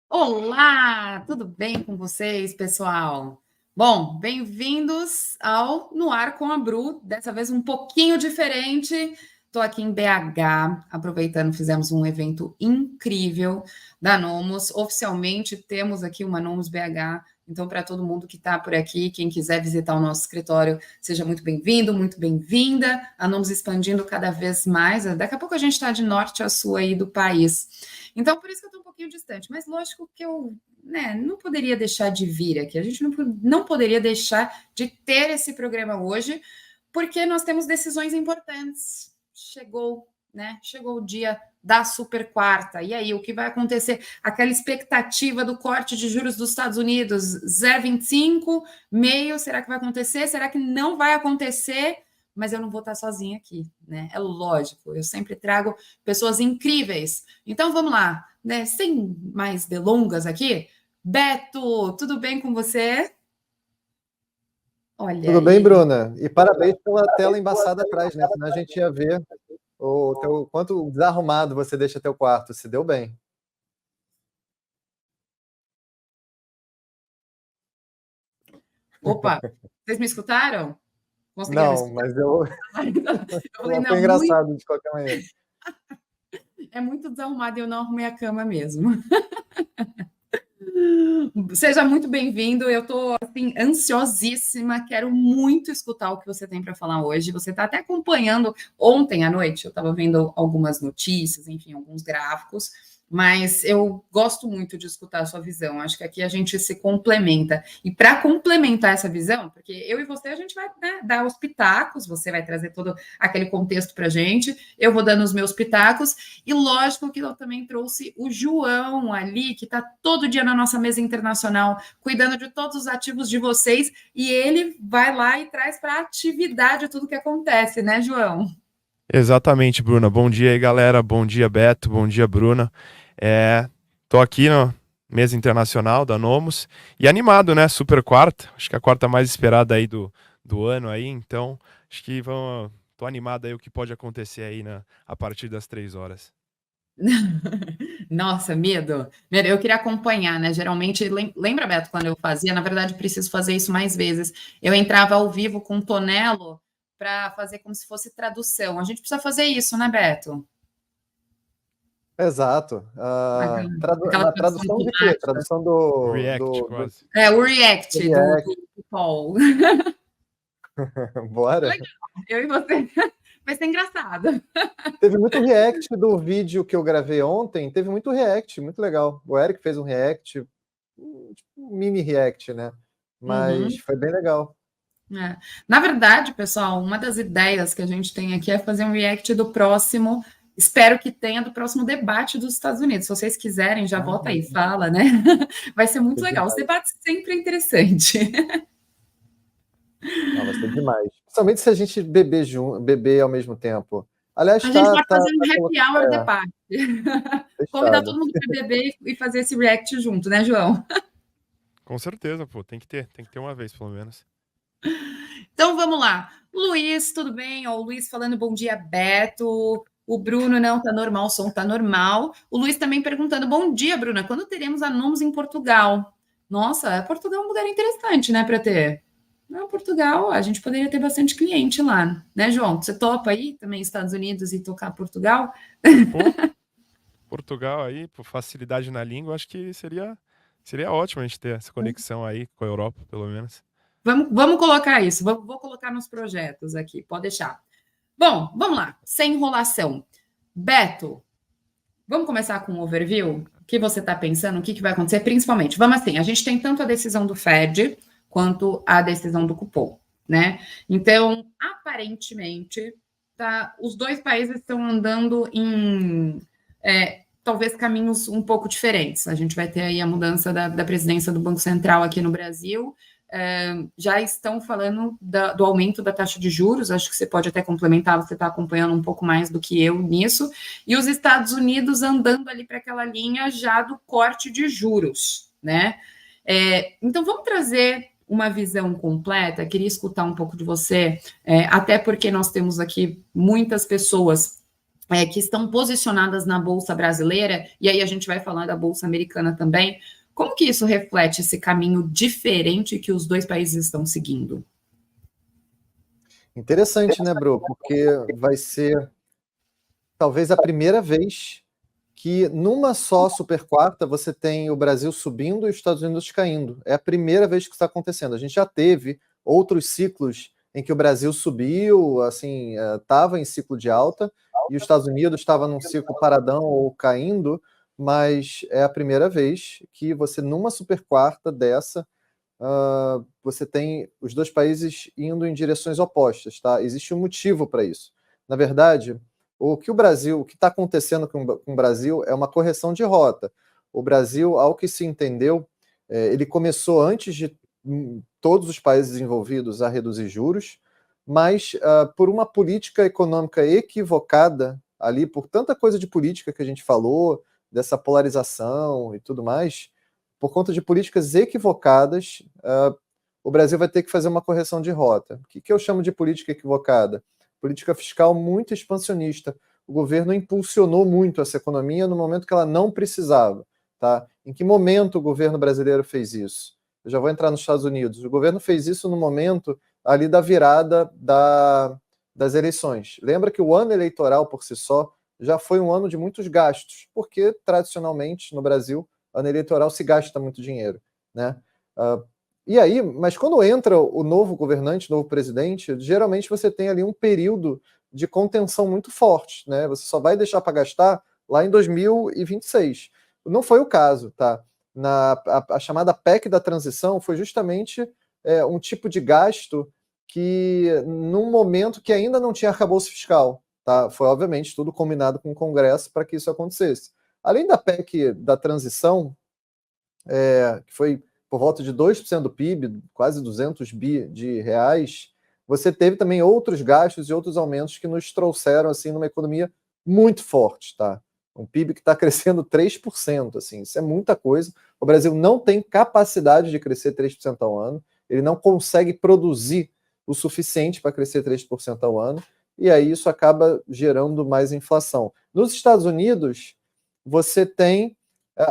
Olá, tudo bem com vocês, pessoal? Bom, bem-vindos ao No Ar com a Bru, dessa vez um pouquinho diferente. Estou aqui em BH, aproveitando, fizemos um evento incrível da Nomos. Oficialmente temos aqui uma Nomos BH, então para todo mundo que está por aqui, quem quiser visitar o nosso escritório, seja muito bem-vindo, muito bem-vinda. A Nomos expandindo cada vez mais. Daqui a pouco a gente está de norte a sul aí do país. Então, por isso que eu estou um pouquinho distante, mas lógico que eu não poderia deixar de vir aqui, a gente não poderia deixar de ter esse programa hoje, porque nós temos decisões importantes. Chegou, né? Chegou o dia da super quarta. E aí, o que vai acontecer? Aquela expectativa do corte de juros dos Estados Unidos, 0,25, meio, será que vai acontecer? Será que não vai acontecer? Mas eu não vou estar sozinha aqui, né? É lógico, eu sempre trago pessoas incríveis. Então vamos lá, né? Sem mais delongas aqui. Beto, tudo bem com você? Olha Tudo bem, aí. Bruna? E parabéns pela tela embaçada atrás, né? Senão a gente ia ver o teu, quanto desarrumado você deixa teu quarto. Se deu bem. Opa, vocês me escutaram? Conseguiram me Não, escutar? mas eu Eu falei, foi não, engraçado de qualquer maneira. é muito desarrumado e eu não arrumei a cama mesmo. Seja muito bem-vindo. Eu estou assim, ansiosíssima. Quero muito escutar o que você tem para falar hoje. Você está até acompanhando ontem à noite. Eu estava vendo algumas notícias, enfim, alguns gráficos. Mas eu gosto muito de escutar a sua visão. Acho que aqui a gente se complementa. E para complementar essa visão, porque eu e você, a gente vai, né, dar os pitacos, você vai trazer todo aquele contexto para a gente, eu vou dando os meus pitacos, e lógico que eu também trouxe o João ali, que está todo dia na nossa mesa internacional, cuidando de todos os ativos de vocês, e ele vai lá e traz para a atividade tudo que acontece, né, João? Exatamente, Bruna. Bom dia aí, galera. Bom dia, Beto. Bom dia, Bruna. Tô aqui na mesa internacional da Nomos e animado, né? Super quarta. Acho que é a quarta mais esperada aí do ano aí. Então, acho que tô animado aí o que pode acontecer aí a partir das 3 horas. Nossa, medo. Medo. Eu queria acompanhar, né? Geralmente, lembra, Beto, quando eu fazia? Na verdade, preciso fazer isso mais vezes. Eu entrava ao vivo com o Tonelo para fazer como se fosse tradução. A gente precisa fazer isso, né, Beto? Exato. Aquela Na tradução tradução de quê? automática. Tradução do, React, do, do quase. É, o React React. do Paul. Bora. Legal. Eu e você. Vai ser engraçado. Teve muito react do vídeo que eu gravei ontem. Teve muito react, muito legal. O Eric fez um react, tipo, um mini react, né? Mas Uhum. foi bem legal. É. Na verdade, pessoal, uma das ideias que a gente tem aqui é fazer um react do próximo. Espero que tenha do próximo debate dos Estados Unidos. Se vocês quiserem, já volta aí, fala, né? Vai ser muito Foi legal. Os demais. debates sempre é interessante. Não, vai ser demais. Principalmente se a gente beber ao mesmo tempo. Aliás, A gente tá, pode tá, fazer um tá happy hour é, debate. Convidar fechado. todo mundo para beber e fazer esse react junto, né, João? Com certeza, pô. Tem que ter uma vez, pelo menos. Então vamos lá. Luiz, tudo bem? Ó, o Luiz falando bom dia, Beto. O Bruno, não, tá normal, o som tá normal. O Luiz também perguntando: bom dia, Bruna, quando teremos a Nomus em Portugal? Nossa, Portugal é um lugar interessante, né, para ter. Não, Portugal, a gente poderia ter bastante cliente lá, né, João? Você topa aí também, Estados Unidos e tocar Portugal? Pô, Portugal aí, por facilidade na língua, acho que seria ótimo a gente ter essa conexão aí com a Europa, pelo menos. Vamos colocar isso, vou colocar nos projetos aqui, pode deixar. Bom, vamos lá, sem enrolação. Beto, vamos começar com um overview? O que você está pensando? O que vai acontecer? Principalmente, vamos assim, a gente tem tanto a decisão do Fed quanto a decisão do cupom, né? Então, aparentemente, os dois países estão andando em talvez caminhos um pouco diferentes. A gente vai ter aí a mudança da presidência do Banco Central aqui no Brasil. Já estão falando do aumento da taxa de juros, acho que você pode até complementar, você está acompanhando um pouco mais do que eu nisso, e os Estados Unidos andando ali para aquela linha já do corte de juros, né? Então vamos trazer uma visão completa, queria escutar um pouco de você, até porque nós temos aqui muitas pessoas que estão posicionadas na Bolsa brasileira, e aí a gente vai falar da Bolsa americana também. Como que isso reflete esse caminho diferente que os dois países estão seguindo? Interessante, né, Bru? Porque vai ser talvez a primeira vez que numa só super quarta você tem o Brasil subindo e os Estados Unidos caindo. É a primeira vez que isso está acontecendo. A gente já teve outros ciclos em que o Brasil subiu, assim, estava em ciclo de alta, e os Estados Unidos estava num ciclo paradão ou caindo, mas é a primeira vez que você, numa super quarta dessa, você tem os dois países indo em direções opostas, tá? Existe um motivo para isso. Na verdade, o que está acontecendo com o Brasil é uma correção de rota. O Brasil, ao que se entendeu, ele começou antes de todos os países envolvidos a reduzir juros, mas por uma política econômica equivocada ali, por tanta coisa de política que a gente falou, dessa polarização e tudo mais, por conta de políticas equivocadas, o Brasil vai ter que fazer uma correção de rota. O que eu chamo de política equivocada? Política fiscal muito expansionista. O governo impulsionou muito essa economia no momento que ela não precisava. Tá? Em que momento o governo brasileiro fez isso? Eu já vou entrar nos Estados Unidos. O governo fez isso no momento ali da virada das eleições. Lembra que o ano eleitoral por si só já foi um ano de muitos gastos, porque tradicionalmente no Brasil, ano eleitoral se gasta muito dinheiro, né? E aí, mas quando entra o novo governante, o novo presidente, geralmente você tem ali um período de contenção muito forte, né? Você só vai deixar para gastar lá em 2026. Não foi o caso, tá? A chamada PEC da transição foi justamente um tipo de gasto que, num momento que ainda não tinha arcabouço fiscal, tá? Foi, obviamente, tudo combinado com o Congresso para que isso acontecesse. Além da PEC da transição, que foi por volta de 2% do PIB, quase 200 bi de reais, você teve também outros gastos e outros aumentos que nos trouxeram assim numa economia muito forte, tá? Um PIB que está crescendo 3%, assim, isso é muita coisa. O Brasil não tem capacidade de crescer 3% ao ano, ele não consegue produzir o suficiente para crescer 3% ao ano, e aí isso acaba gerando mais inflação. Nos Estados Unidos, você tem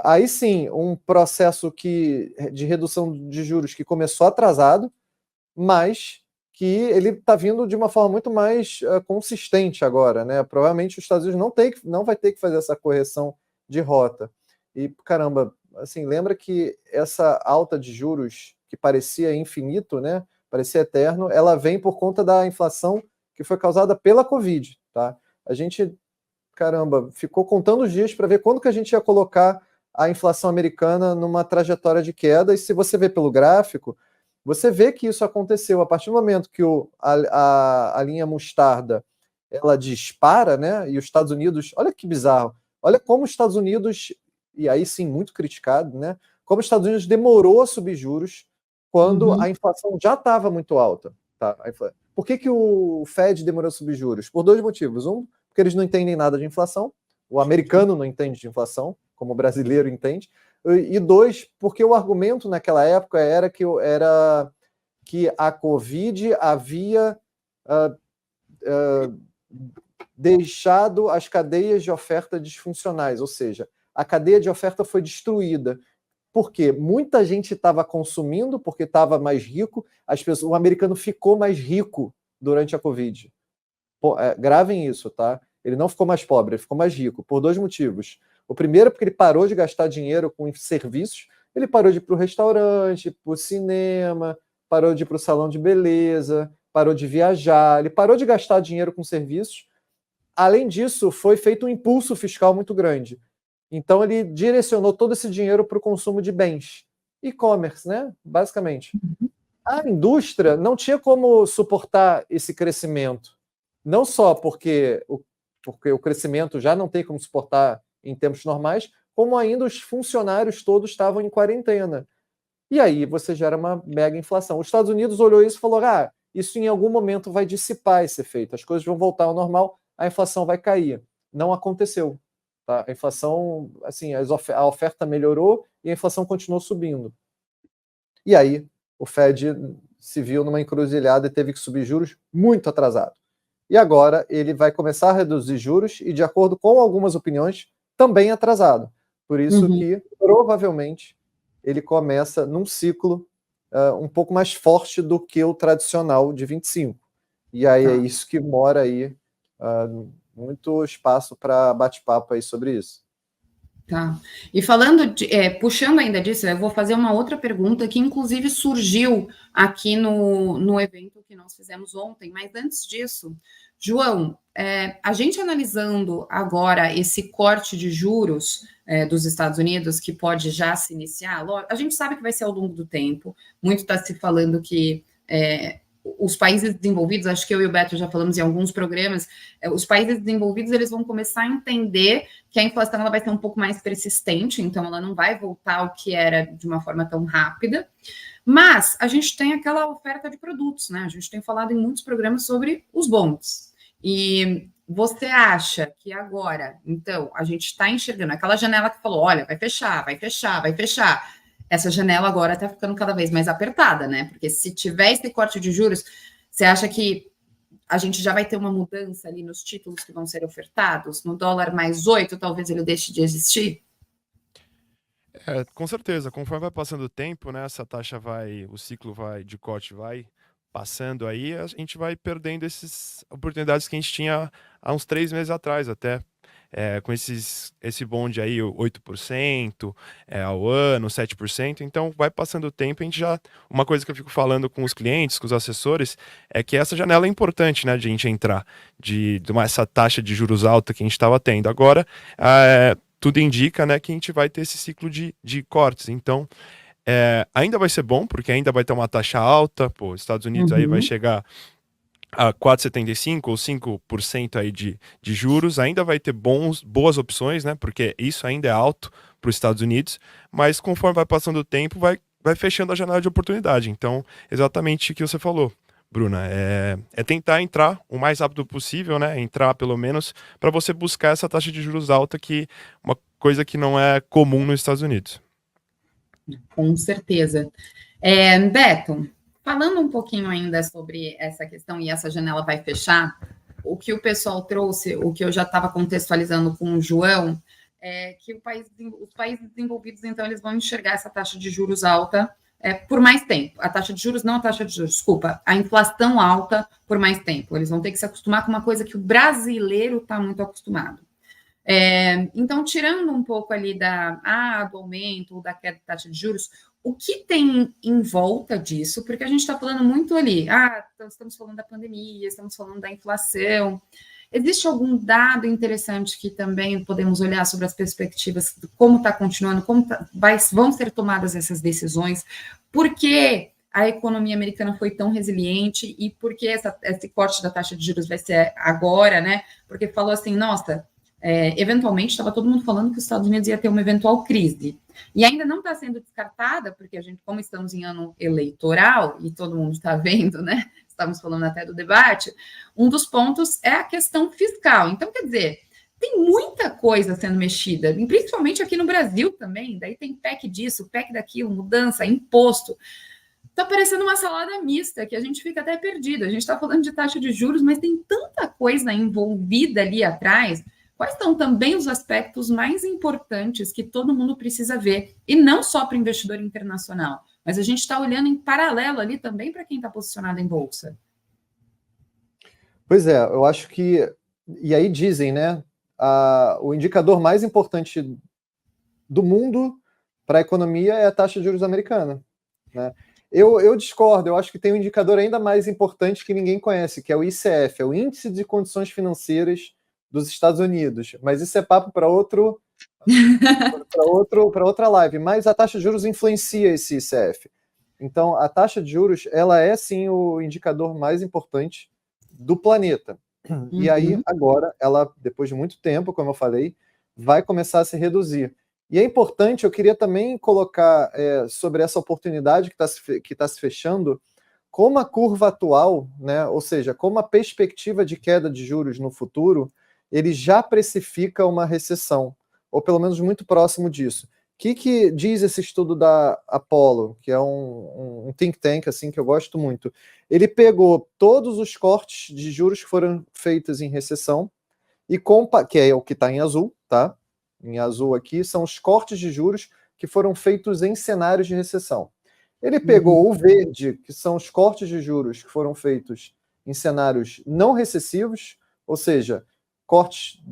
aí sim um processo de redução de juros que começou atrasado, mas que ele está vindo de uma forma muito mais consistente agora, né? Provavelmente os Estados Unidos não vai ter que fazer essa correção de rota. E, caramba, assim, lembra que essa alta de juros que parecia infinito, né? Parecia eterno, ela vem por conta da inflação que foi causada pela Covid, tá? A gente, caramba, ficou contando os dias para ver quando que a gente ia colocar a inflação americana numa trajetória de queda, e se você vê pelo gráfico, você vê que isso aconteceu a partir do momento que a linha mostarda ela dispara, né? E os Estados Unidos, olha que bizarro, olha como os Estados Unidos, e aí sim muito criticado, né? Como os Estados Unidos demorou a subir juros quando a inflação já estava muito alta. Tá? Por que o Fed demorou a subir juros? Por dois motivos. Um, porque eles não entendem nada de inflação. O americano não entende de inflação, como o brasileiro entende. E dois, porque o argumento naquela época era que a Covid havia deixado as cadeias de oferta disfuncionais, ou seja, a cadeia de oferta foi destruída. Por quê? Muita gente estava consumindo porque estava mais rico, o americano ficou mais rico durante a Covid. Gravem isso, tá? Ele não ficou mais pobre, ele ficou mais rico, por dois motivos. O primeiro, porque ele parou de gastar dinheiro com serviços, ele parou de ir para o restaurante, para o cinema, parou de ir para o salão de beleza, parou de viajar, ele parou de gastar dinheiro com serviços. Além disso, foi feito um impulso fiscal muito grande. Então, ele direcionou todo esse dinheiro para o consumo de bens. E-commerce, né? Basicamente. A indústria não tinha como suportar esse crescimento. Não só porque o crescimento já não tem como suportar em tempos normais, como ainda os funcionários todos estavam em quarentena. E aí você gera uma mega inflação. Os Estados Unidos olhou isso e falou: isso em algum momento vai dissipar esse efeito, as coisas vão voltar ao normal, a inflação vai cair. Não aconteceu. Tá? A inflação, assim, a oferta melhorou e a inflação continuou subindo. E aí o Fed se viu numa encruzilhada e teve que subir juros muito atrasado. e agora ele vai começar a reduzir juros e, de acordo com algumas opiniões, também atrasado. Por isso que, provavelmente, ele começa num ciclo um pouco mais forte do que o tradicional de 25. E aí é isso que mora aí muito espaço para bate-papo aí sobre isso. Tá. E falando puxando ainda disso, eu vou fazer uma outra pergunta que, inclusive, surgiu aqui no evento que nós fizemos ontem, mas antes disso, João, a gente analisando agora esse corte de juros dos Estados Unidos, que pode já se iniciar, a gente sabe que vai ser ao longo do tempo, muito está se falando que os países desenvolvidos, acho que eu e o Beto já falamos em alguns programas, os países desenvolvidos eles vão começar a entender que a inflação ela vai ser um pouco mais persistente, então ela não vai voltar ao que era de uma forma tão rápida, mas a gente tem aquela oferta de produtos, né? A gente tem falado em muitos programas sobre os bonds. E você acha que agora, então, a gente está enxergando aquela janela que falou, olha, vai fechar, vai fechar, vai fechar. Essa janela agora está ficando cada vez mais apertada, né? Porque se tiver esse corte de juros, você acha que a gente já vai ter uma mudança ali nos títulos que vão ser ofertados? No dólar mais 8, talvez ele deixe de existir? Com certeza, conforme vai passando o tempo, né, o ciclo de corte vai passando aí, a gente vai perdendo essas oportunidades que a gente tinha há uns 3 meses atrás até. Com esse bonde aí, 8% ao ano, 7%. Então, vai passando o tempo, a gente já... Uma coisa que eu fico falando com os clientes, com os assessores, é que essa janela é importante, né, de a gente entrar, essa taxa de juros alta que a gente estava tendo. Agora, tudo indica, né, que a gente vai ter esse ciclo de cortes. Então, ainda vai ser bom, porque ainda vai ter uma taxa alta. Pô, Estados Unidos aí vai chegar a 4,75% ou 5% aí de juros, ainda vai ter boas opções, né? Porque isso ainda é alto para os Estados Unidos, mas conforme vai passando o tempo, vai fechando a janela de oportunidade. Então, exatamente o que você falou, Bruna, é tentar entrar o mais rápido possível, né? Entrar pelo menos para você buscar essa taxa de juros alta, que é uma coisa que não é comum nos Estados Unidos. Com certeza. Beto, falando um pouquinho ainda sobre essa questão e essa janela vai fechar, o que o pessoal trouxe, o que eu já estava contextualizando com o João, é que os países desenvolvidos, então, eles vão enxergar essa taxa de juros alta por mais tempo. A taxa de juros, não a taxa de juros, desculpa, a inflação alta por mais tempo. Eles vão ter que se acostumar com uma coisa que o brasileiro está muito acostumado. Então, tirando um pouco ali do aumento ou da queda de taxa de juros, o que tem em volta disso? Porque a gente está falando muito ali, estamos falando da pandemia, estamos falando da inflação. Existe algum dado interessante que também podemos olhar sobre as perspectivas de como está continuando, vão ser tomadas essas decisões? Por que a economia americana foi tão resiliente e por que esse corte da taxa de juros vai ser agora, né? Porque falou assim, nossa... eventualmente estava todo mundo falando que os Estados Unidos ia ter uma eventual crise. E ainda não está sendo descartada, porque a gente, como estamos em ano eleitoral, e todo mundo está vendo, né? Estamos falando até do debate, um dos pontos é a questão fiscal. Então, quer dizer, tem muita coisa sendo mexida, principalmente aqui no Brasil também, daí tem PEC disso, PEC daquilo, mudança, imposto. Está parecendo uma salada mista, que a gente fica até perdido. A gente está falando de taxa de juros, mas tem tanta coisa envolvida ali atrás. Quais são também os aspectos mais importantes que todo mundo precisa ver? E não só para o investidor internacional, mas a gente está olhando em paralelo ali também para quem está posicionado em bolsa. Pois é, eu acho que... E aí dizem, né? O indicador mais importante do mundo para a economia é a taxa de juros americana, né? Eu discordo, eu acho que tem um indicador ainda mais importante que ninguém conhece, que é o ICF, é o Índice de Condições Financeiras dos Estados Unidos, mas isso é papo para outra live. Mas a taxa de juros influencia esse ICF. Então, a taxa de juros, ela é sim o indicador mais importante do planeta. E aí, agora, ela, depois de muito tempo, como eu falei, vai começar a se reduzir. E é importante, eu queria também colocar sobre essa oportunidade que está se fechando, como a curva atual, né, ou seja, como a perspectiva de queda de juros no futuro, ele já precifica uma recessão, ou pelo menos muito próximo disso. que diz esse estudo da Apollo, que é um think tank assim, que eu gosto muito? Ele pegou todos os cortes de juros que foram feitos em recessão, que é o que está em azul, tá? Em azul aqui, são os cortes de juros que foram feitos em cenários de recessão. Ele pegou o verde, que são os cortes de juros que foram feitos em cenários não recessivos, ou seja, cortes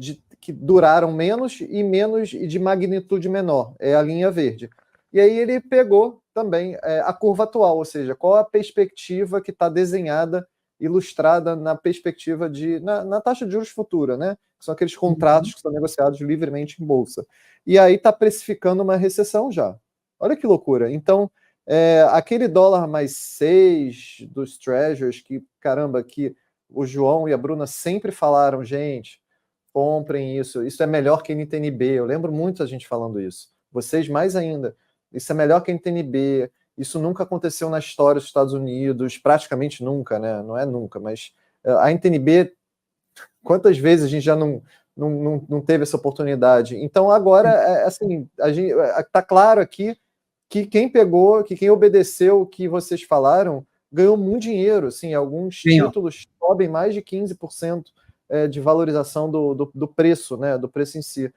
que duraram menos e de magnitude menor, é a linha verde. E aí ele pegou também a curva atual, ou seja, qual a perspectiva que está desenhada, ilustrada na perspectiva na taxa de juros futura, né? Que são aqueles contratos que são negociados livremente em bolsa. E aí está precificando uma recessão já. Olha que loucura. Então, aquele dólar mais 6 dos treasuries, que, caramba, que o João e a Bruna sempre falaram, gente, comprem isso é melhor que NTNB. Eu lembro muito a gente falando isso. Vocês mais ainda. Isso é melhor que NTNB. Isso nunca aconteceu na história dos Estados Unidos, praticamente nunca, né? Não é nunca, mas a NTNB, quantas vezes a gente já não teve essa oportunidade? Então agora, assim, está claro aqui que quem obedeceu o que vocês falaram ganhou muito dinheiro, assim, alguns títulos sobem mais de 15% de valorização do preço, né, do preço em si.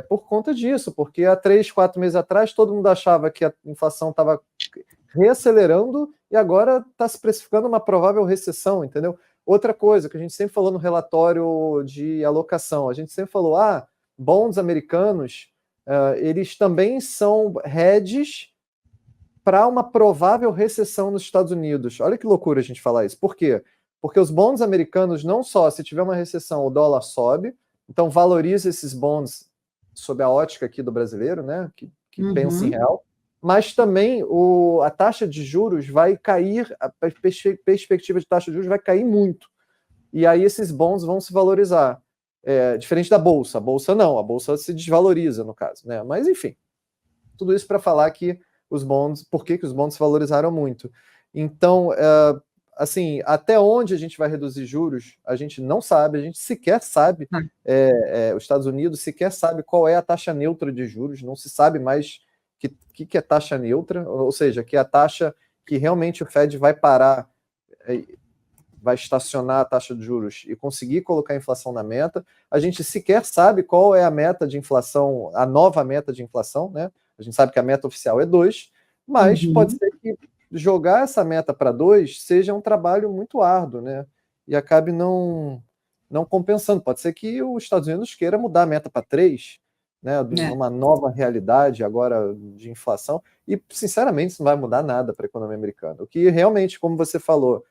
Por conta disso, porque há 3, 4 meses atrás todo mundo achava que a inflação estava reacelerando e agora está se precificando uma provável recessão, entendeu? Outra coisa que a gente sempre falou no relatório de alocação, a gente sempre falou, bonds americanos, eles também são hedges para uma provável recessão nos Estados Unidos. Olha que loucura a gente falar isso. Por quê? Porque os bonds americanos, não só se tiver uma recessão, o dólar sobe, então valoriza esses bonds sob a ótica aqui do brasileiro, né, que pensa em real, mas também a taxa de juros vai cair, a perspectiva de taxa de juros vai cair muito. E aí esses bonds vão se valorizar. Diferente da Bolsa. A Bolsa não, a Bolsa se desvaloriza, no caso, né? Mas, enfim, tudo isso para falar que os bonds, por que os bonds se valorizaram muito. Então, assim, até onde a gente vai reduzir juros, a gente não sabe, a gente sequer sabe, os Estados Unidos sequer sabe qual é a taxa neutra de juros, não se sabe mais que é taxa neutra, ou seja, que é a taxa que realmente o Fed vai parar, vai estacionar a taxa de juros e conseguir colocar a inflação na meta. A gente sequer sabe qual é a meta de inflação, a nova meta de inflação, né? A gente sabe que a meta oficial é 2, mas pode ser que jogar essa meta para 2 seja um trabalho muito árduo, né? E acabe não compensando. Pode ser que os Estados Unidos queira mudar a meta para 3, né? Uma nova realidade agora de inflação. E, sinceramente, isso não vai mudar nada para a economia americana. O que realmente, como você falou,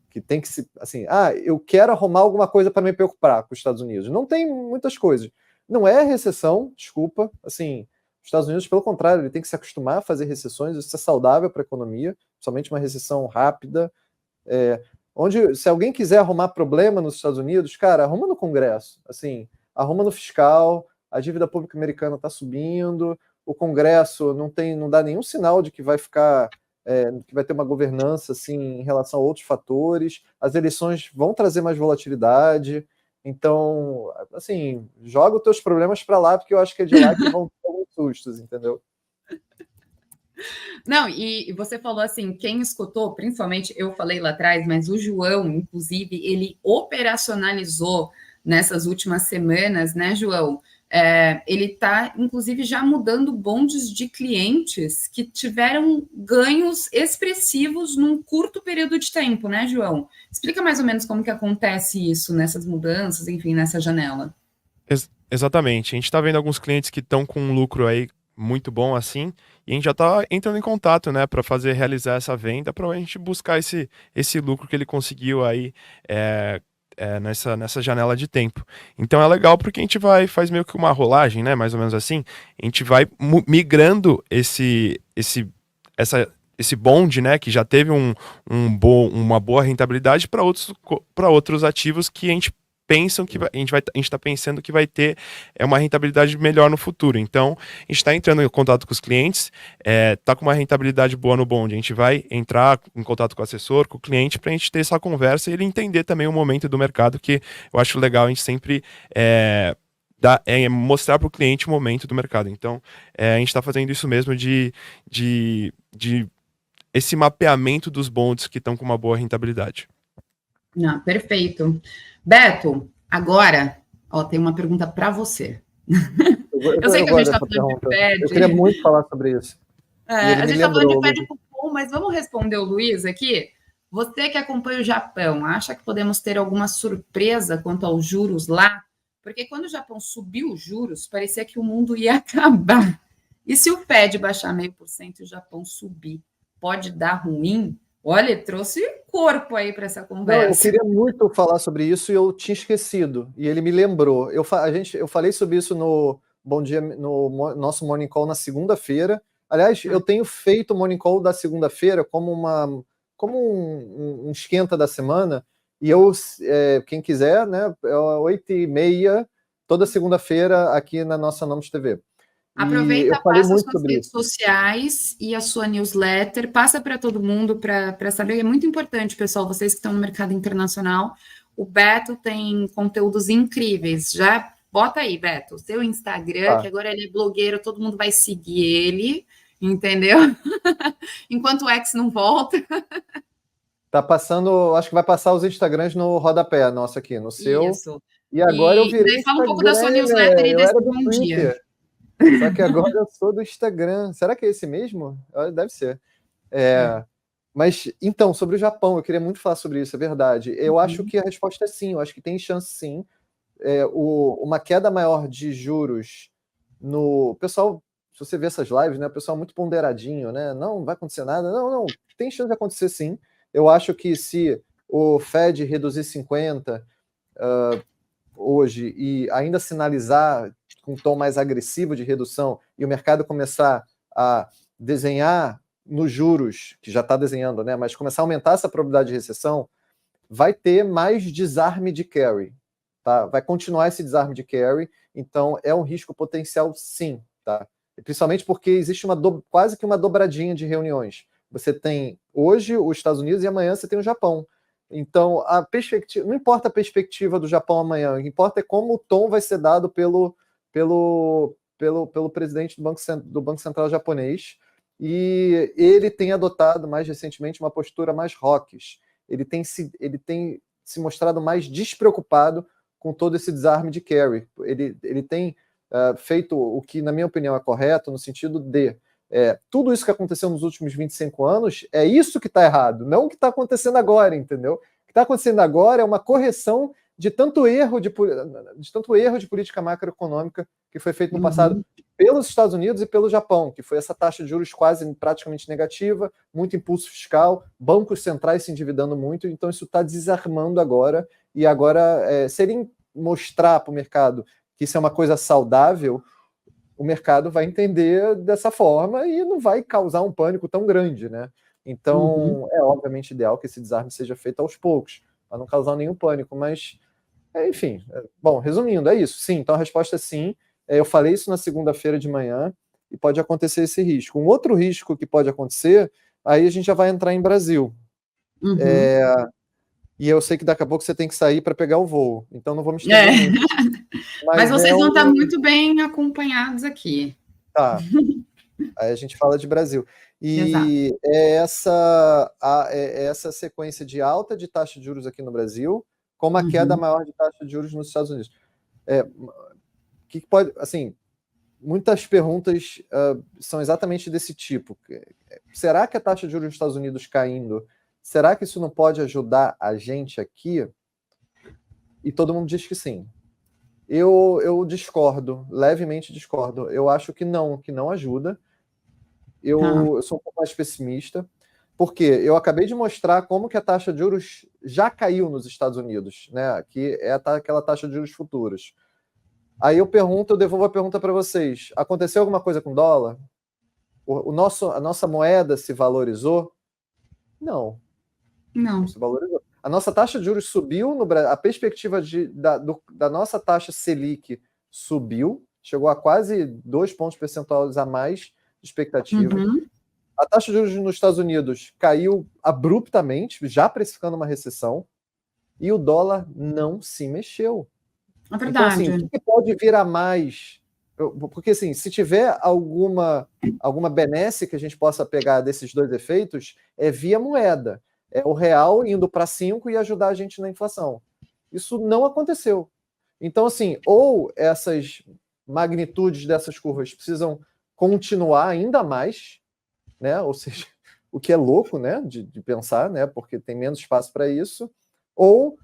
que tem que se, assim, eu quero arrumar alguma coisa para me preocupar com os Estados Unidos. Não tem muitas coisas. Não é recessão, desculpa, assim, os Estados Unidos, pelo contrário, ele tem que se acostumar a fazer recessões, isso é saudável para a economia, somente uma recessão rápida, onde, se alguém quiser arrumar problema nos Estados Unidos, cara, arruma no Congresso, assim, arruma no fiscal, a dívida pública americana está subindo, o Congresso não dá nenhum sinal de que vai ficar... que vai ter uma governança assim, em relação a outros fatores, as eleições vão trazer mais volatilidade, então, assim, joga os teus problemas para lá, porque eu acho que é de lá que vão ter alguns sustos, entendeu? Não, e você falou assim, quem escutou, principalmente eu falei lá atrás, mas o João, inclusive, ele operacionalizou nessas últimas semanas, né, João? Ele está, inclusive, já mudando bondes de clientes que tiveram ganhos expressivos num curto período de tempo, né, João? Explica mais ou menos como que acontece isso nessas mudanças, enfim, nessa janela. Exatamente. A gente está vendo alguns clientes que estão com um lucro aí muito bom assim, e a gente já está entrando em contato, né, para realizar essa venda, para a gente buscar esse lucro que ele conseguiu aí nessa janela de tempo. Então é legal porque a gente faz meio que uma rolagem, né, mais ou menos assim, a gente vai migrando esse bonde, né, que já teve uma boa rentabilidade para outros ativos que a gente está pensando que vai ter uma rentabilidade melhor no futuro. Então, a gente está entrando em contato com os clientes, está com uma rentabilidade boa no bonde, a gente vai entrar em contato com o assessor, com o cliente, para a gente ter essa conversa e ele entender também o momento do mercado, que eu acho legal a gente sempre mostrar para o cliente o momento do mercado. Então, a gente está fazendo isso mesmo de esse mapeamento dos bonds que estão com uma boa rentabilidade. Não, perfeito. Beto, agora, tem uma pergunta para você. Eu sei que a gente está falando de Fed. Eu queria muito falar sobre isso. A gente está falando de Fed cupom, mas vamos responder o Luiz aqui? Você que acompanha o Japão, acha que podemos ter alguma surpresa quanto aos juros lá? Porque quando o Japão subiu os juros, parecia que o mundo ia acabar. E se o Fed baixar 0,5% e o Japão subir, pode dar ruim? Olha, ele trouxe corpo aí para essa conversa. Não, eu queria muito falar sobre isso e eu tinha esquecido. E ele me lembrou. Eu falei sobre isso no Bom Dia, no nosso Morning Call na segunda-feira. Aliás, eu tenho feito o Morning Call da segunda-feira como um esquenta da semana. E quem quiser, né, é 8h30, toda segunda-feira, aqui na nossa Nomus TV. Aproveita, passa as suas redes sociais e a sua newsletter, passa para todo mundo para saber, é muito importante, pessoal, vocês que estão no mercado internacional, o Beto tem conteúdos incríveis, já bota aí, Beto, o seu Instagram, que agora ele é blogueiro, todo mundo vai seguir ele, entendeu? Enquanto o X não volta. Tá passando, acho que vai passar os Instagrams no rodapé nosso aqui, no seu. Isso. E agora eu virei fala um pouco da sua newsletter e desse bom dia. Só que agora eu sou do Instagram. Será que é esse mesmo? Deve ser. Mas, então, sobre o Japão, eu queria muito falar sobre isso, é verdade. Eu acho que a resposta é sim, eu acho que tem chance sim. Uma queda maior de juros no... Pessoal, se você vê essas lives, né, o pessoal é muito ponderadinho, né? Não vai acontecer nada. Não, tem chance de acontecer sim. Eu acho que se o Fed reduzir 50 hoje e ainda sinalizar com um tom mais agressivo de redução e o mercado começar a desenhar nos juros, que já está desenhando, né, mas começar a aumentar essa probabilidade de recessão, vai ter mais desarme de carry. Tá? Vai continuar esse desarme de carry, então é um risco potencial sim. Tá? Principalmente porque existe quase que uma dobradinha de reuniões. Você tem hoje os Estados Unidos e amanhã você tem o Japão. Então, a perspectiva, não importa a perspectiva do Japão amanhã, o que importa é como o tom vai ser dado pelo presidente do Banco Central japonês, e ele tem adotado mais recentemente uma postura mais hawkish. Ele tem se mostrado mais despreocupado com todo esse desarme de carry. Ele tem feito o que, na minha opinião, é correto, no sentido de tudo isso que aconteceu nos últimos 25 anos é isso que está errado, não o que está acontecendo agora, entendeu? O que está acontecendo agora é uma correção de tanto erro de política macroeconômica que foi feito no passado pelos Estados Unidos e pelo Japão, que foi essa taxa de juros praticamente negativa, muito impulso fiscal, bancos centrais se endividando muito, então isso está desarmando agora, e agora, se ele mostrar para o mercado que isso é uma coisa saudável, o mercado vai entender dessa forma e não vai causar um pânico tão grande, né? Então, é obviamente ideal que esse desarme seja feito aos poucos, para não causar nenhum pânico, mas, enfim. Bom, resumindo, é isso. Sim, então a resposta é sim. Eu falei isso na segunda-feira de manhã e pode acontecer esse risco. Um outro risco que pode acontecer, aí a gente já vai entrar em Brasil. E eu sei que daqui a pouco você tem que sair para pegar o voo, então não vou me estender muito. Mas vocês vão estar muito bem acompanhados aqui. Tá. Aí a gente fala de Brasil. E essa sequência de alta de taxa de juros aqui no Brasil, com uma queda maior de taxa de juros nos Estados Unidos. Que pode, assim, muitas perguntas são exatamente desse tipo. Será que a taxa de juros nos Estados Unidos caindo, será que isso não pode ajudar a gente aqui? E todo mundo diz que sim. Eu discordo, levemente discordo. Eu acho que não ajuda. Eu sou um pouco mais pessimista, porque eu acabei de mostrar como que a taxa de juros já caiu nos Estados Unidos, né? Que é aquela taxa de juros futuros. Aí eu devolvo a pergunta para vocês. Aconteceu alguma coisa com o dólar? A nossa moeda se valorizou? Não. Não se valorizou. A nossa taxa de juros subiu no Brasil. A perspectiva da nossa taxa Selic subiu, chegou a quase 2 pontos percentuais a mais de expectativa. A taxa de juros nos Estados Unidos caiu abruptamente, já precificando uma recessão, e o dólar não se mexeu. É Então, assim, verdade. o que pode vir a mais? Porque, assim, se tiver alguma benesse que a gente possa pegar desses dois efeitos, é via moeda. É o real indo para 5 e ajudar a gente na inflação. Isso não aconteceu. Então, assim, ou essas magnitudes dessas curvas precisam continuar ainda mais, né? Ou seja, o que é louco, né? De pensar, né? Porque tem menos espaço para isso, ou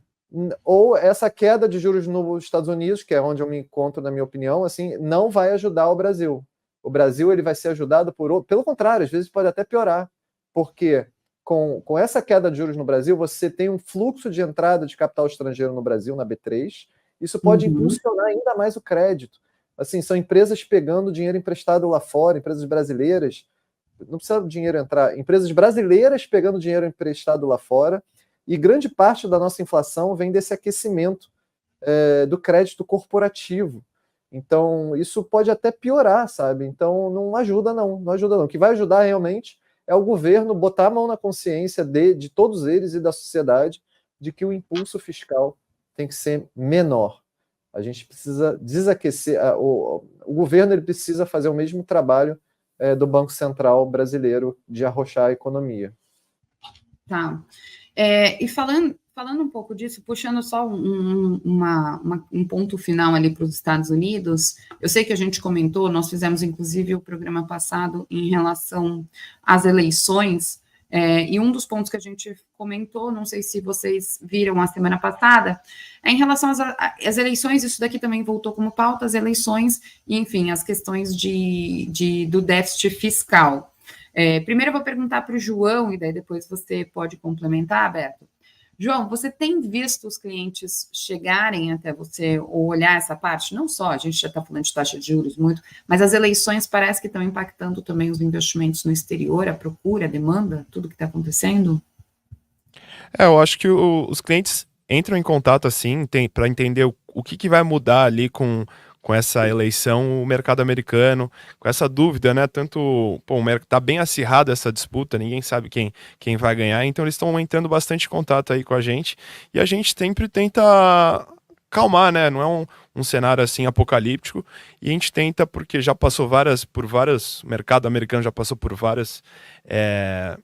essa queda de juros nos Estados Unidos, que é onde eu me encontro, na minha opinião, assim, não vai ajudar o Brasil. O Brasil ele vai ser ajudado pelo contrário, às vezes pode até piorar, porque com essa queda de juros no Brasil, você tem um fluxo de entrada de capital estrangeiro no Brasil, na B3, isso pode impulsionar ainda mais o crédito. Assim, são empresas pegando dinheiro emprestado lá fora, empresas brasileiras, não precisa do dinheiro entrar, empresas brasileiras pegando dinheiro emprestado lá fora, e grande parte da nossa inflação vem desse aquecimento do crédito corporativo. Então, isso pode até piorar, sabe? Então, não ajuda não. O que vai ajudar realmente é o governo botar a mão na consciência de todos eles e da sociedade de que o impulso fiscal tem que ser menor. A gente precisa desaquecer, o governo ele precisa fazer o mesmo trabalho do Banco Central brasileiro de arrochar a economia. Tá. E falando um pouco disso, puxando só um ponto final ali para os Estados Unidos, eu sei que a gente comentou, nós fizemos inclusive o programa passado em relação às eleições, e um dos pontos que a gente comentou, não sei se vocês viram a semana passada, é em relação às eleições, isso daqui também voltou como pauta, as eleições, e enfim, as questões do déficit fiscal. Primeiro eu vou perguntar para o João, e daí depois você pode complementar, Beto. João, você tem visto os clientes chegarem até você ou olhar essa parte? Não só, a gente já está falando de taxa de juros muito, mas as eleições parece que estão impactando também os investimentos no exterior, a procura, a demanda, tudo que está acontecendo? Eu acho que os clientes entram em contato assim para entender o que vai mudar ali com essa eleição, o mercado americano, com essa dúvida, né? Tanto, tá bem acirrada essa disputa, ninguém sabe quem vai ganhar, então eles estão entrando bastante em contato aí com a gente, e a gente sempre tenta calmar, né? Não é um cenário assim apocalíptico, e a gente tenta, porque já passou o mercado americano já passou por várias